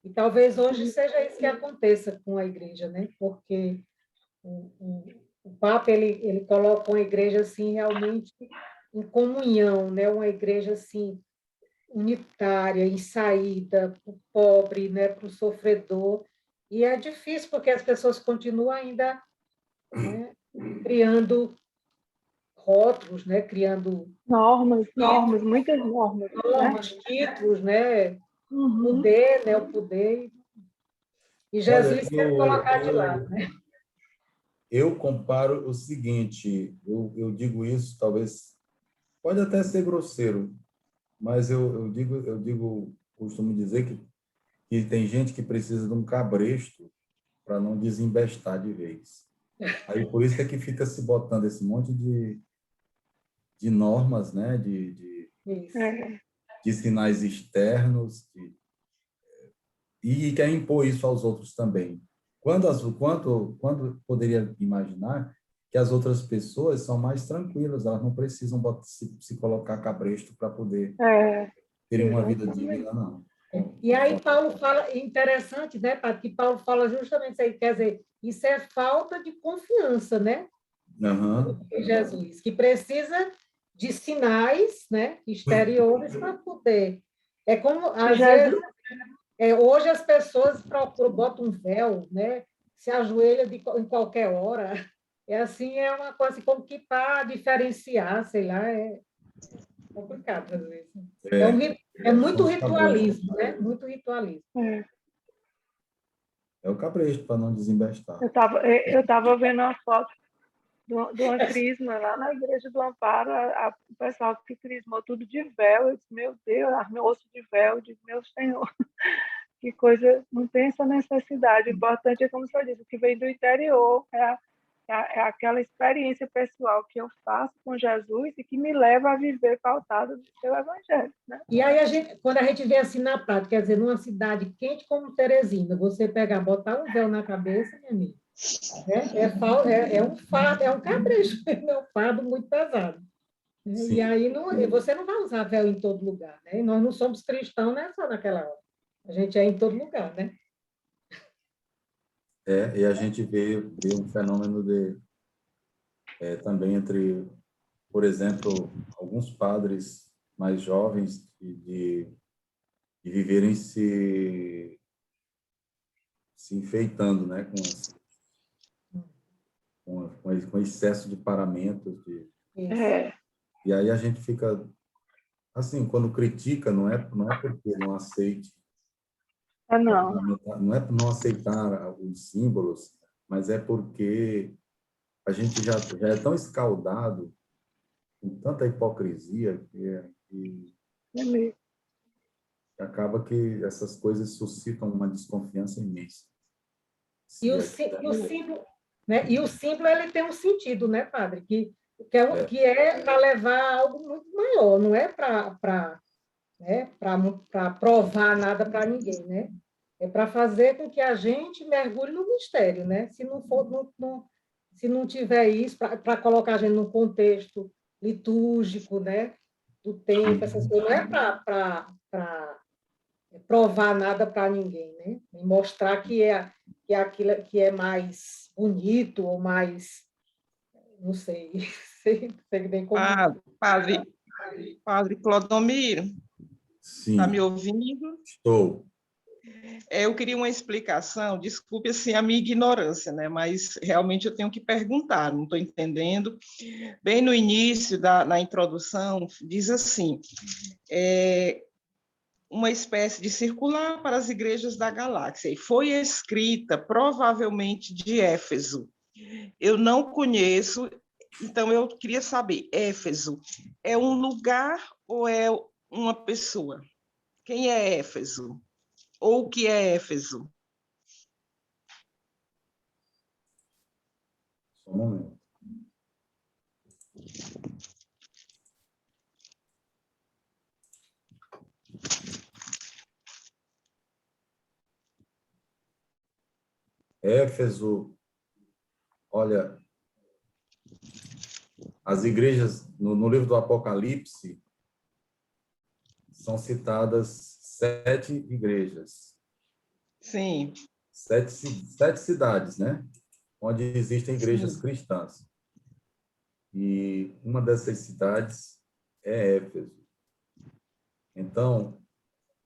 E talvez hoje seja isso que aconteça com a igreja, né? Porque o Papa ele coloca uma igreja assim realmente em comunhão, né? Uma igreja assim unitária, em saída para o pobre, né? Para o sofredor. E é difícil porque as pessoas continuam ainda, né, criando rótulos, né? Criando muitas normas. Normas, né? títulos, né? Uhum. Poder, né? O poder. E Jesus quer colocar de lado, né? Eu comparo o seguinte, eu digo isso, talvez, pode até ser grosseiro, mas costumo dizer que tem gente que precisa de um cabresto para não desembestar de vez. Aí por isso é que fica se botando esse monte de normas, né? De sinais externos, e quer impor isso aos outros também. Quando poderia imaginar que as outras pessoas são mais tranquilas, elas não precisam se colocar cabresto para poder terem uma vida digna, não. E aí Paulo fala, interessante, né, Padre, que Paulo fala justamente isso aí, quer dizer, isso é falta de confiança, né, em Jesus, que precisa de sinais, né, exteriores para poder. É como, às vezes, hoje as pessoas botam um véu, né, se ajoelham em qualquer hora, assim, é uma coisa como que para diferenciar, sei lá, é complicado às vezes. É muito ritualismo, né? Muito ritualismo. É o cabresto para não desembestar. Eu tava vendo uma foto de uma crisma lá na igreja do Amparo, o pessoal que crismou tudo de véu. Eu disse, meu Deus, meu osso de véu, eu disse, meu Senhor, que coisa, não tem essa necessidade. O importante é, como o senhor disse, o que vem do interior, é aquela experiência pessoal que eu faço com Jesus e que me leva a viver pautado do seu evangelho, né? E aí, quando a gente vê assim na prática, quer dizer, numa cidade quente como Teresina, você pegar, botar um véu na cabeça, minha amiga, é um fardo, é um cabresto, é um fardo muito pesado. Sim. E aí você não vai usar véu em todo lugar, né? Nós não somos cristãos, né, só naquela hora. A gente é em todo lugar, né? E a gente vê um fenômeno também entre, por exemplo, alguns padres mais jovens de viverem se enfeitando, né, com excesso de paramentos. E aí a gente fica, assim, quando critica, não é porque não aceite, não é por não aceitar os símbolos, mas é porque a gente já é tão escaldado com tanta hipocrisia que acaba que essas coisas suscitam uma desconfiança imensa. E o símbolo, né? E o símbolo ele tem um sentido, né, padre? Que é para levar algo muito maior, não é para provar nada para ninguém, né? É para fazer com que a gente mergulhe no mistério, né? Se não for, se não tiver isso, para colocar a gente num contexto litúrgico, né? Do tempo, essas coisas, não é para provar nada para ninguém, né? E mostrar que é aquilo que é mais bonito ou mais, não sei, sei bem como. Padre Clodomiro, está me ouvindo? Estou. Eu queria uma explicação, desculpe assim, a minha ignorância, né? Mas realmente eu tenho que perguntar, não estou entendendo. Bem no início, na introdução, diz assim, uma espécie de circular para as igrejas da galáxia, e foi escrita provavelmente de Éfeso. Eu não conheço, então eu queria saber, Éfeso é um lugar ou é uma pessoa? Quem é Éfeso? Ou o que é Éfeso? Só um momento. Éfeso, olha, as igrejas, no livro do Apocalipse, são citadas 7 igrejas. Sim. 7 cidades, né? Onde existem igrejas Sim. cristãs. E uma dessas cidades é Éfeso. Então,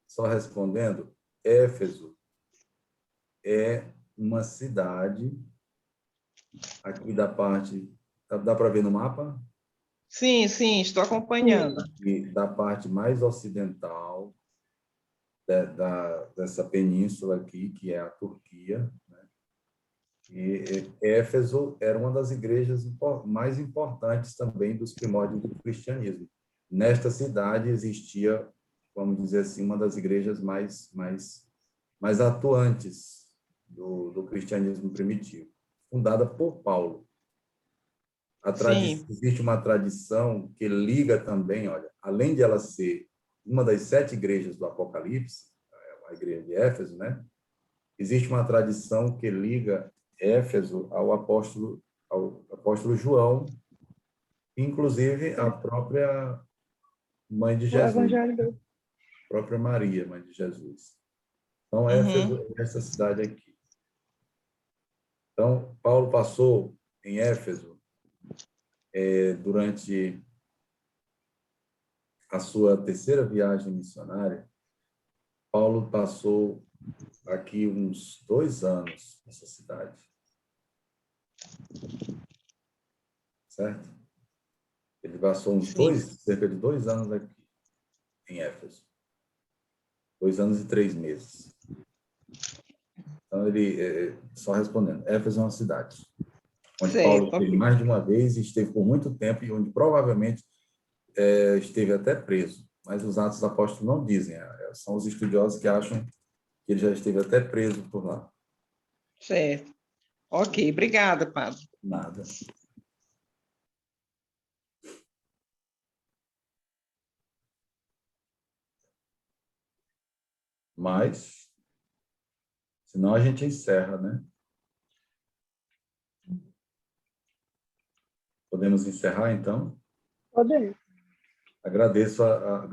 só respondendo, Éfeso é uma cidade aqui da parte... Dá para ver no mapa? Sim, estou acompanhando. E da parte mais ocidental dessa península aqui, que é a Turquia, né? E Éfeso era uma das igrejas mais importantes também dos primórdios do cristianismo. Nesta cidade existia, vamos dizer assim, uma das igrejas mais atuantes do cristianismo primitivo, fundada por Paulo. Existe uma tradição que liga também, olha, além de ela ser uma das 7 igrejas do Apocalipse, a igreja de Éfeso, né? Existe uma tradição que liga Éfeso ao apóstolo João, inclusive a própria mãe de Jesus. própria Maria, mãe de Jesus. Então, Éfeso é essa cidade aqui. Então, Paulo passou em Éfeso durante a sua terceira viagem missionária. Paulo passou aqui uns 2 anos nessa cidade. Certo? Ele passou cerca de 2 anos aqui, em Éfeso. 2 anos e 3 meses. Então, só respondendo, Éfeso é uma cidade onde Paulo esteve mais de uma vez e esteve por muito tempo e onde provavelmente esteve até preso. Mas os Atos dos Apóstolos não dizem. São os estudiosos que acham que ele já esteve até preso por lá. Certo. Ok, obrigada, padre. Nada. Mas, senão a gente encerra, né? Podemos encerrar, então? Podemos. Agradeço a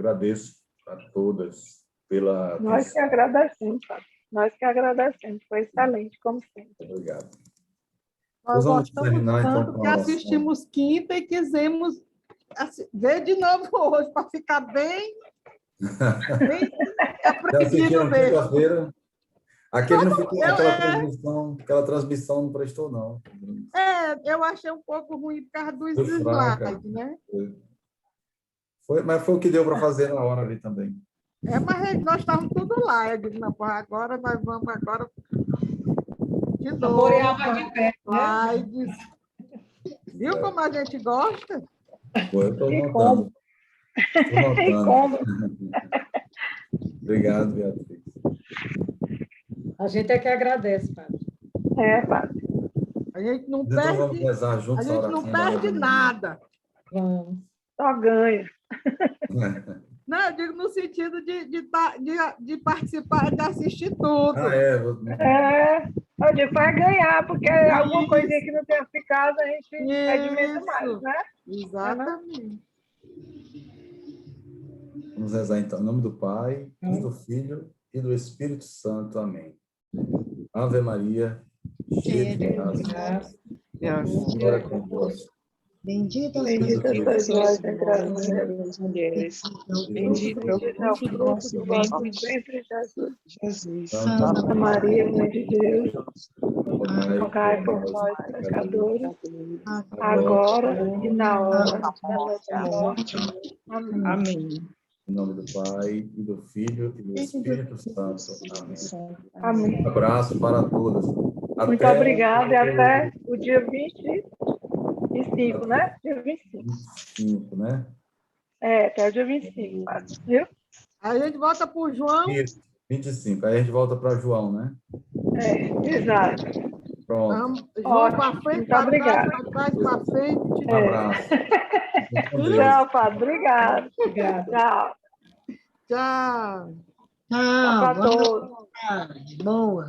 todas pela Nós que agradecemos, padre. Nós que agradecemos. Foi excelente, como sempre. Obrigado. Nós Vamos gostamos terminar, então, tanto com que a oração. assistimos quinta e quisemos ver de novo hoje, para ficar bem Já aprendido assistiram mesmo. quinta-feira? Aquela transmissão não prestou, não. Eu achei um pouco ruim por causa dos Foi fraca. slides, né? Mas foi o que deu para fazer na hora ali também. Mas nós estávamos tudo lá. Eu digo, não, pô, agora nós vamos de novo. Saboreava de pé, né? Slides. Viu como a gente gosta? Eu estou E notando. Estou E notando. como? Obrigado, Beatriz. A gente é que agradece, padre. Padre. A gente não Então vamos perde, rezar juntos a gente não perde nada. Vamos. Só ganha. Não, eu digo no sentido de participar, de assistir tudo. Eu digo, vai ganhar, porque alguma coisinha que não tenha ficado, a gente admite mais, né? Exatamente. Vamos rezar, então, em nome do Pai, e do Filho, e do Espírito Santo. Amém. Ave Maria, cheia de graça, o Senhor é convosco. Bendita sois entre as mulheres. Bendito é o fruto do vosso ventre, Jesus. Santa Maria, Mãe de Deus, rogai por nós, pecadores, agora e na hora da nossa morte. Amém. Em nome do Pai, e do Filho, e do Espírito Santo. Amém. Amém. Um abraço para todas. Muito obrigada e até o dia 25, né? Dia 25. 25, né? Até o dia 25, viu? Aí a gente volta para o João. Isso, 25. Aí a gente volta para João, né? Exato. Pronto. João para frente, para trás, para frente. Um abraço. Tchau, padre. Obrigado. Tchau. Tchau. Tchau. Para todos. Boa.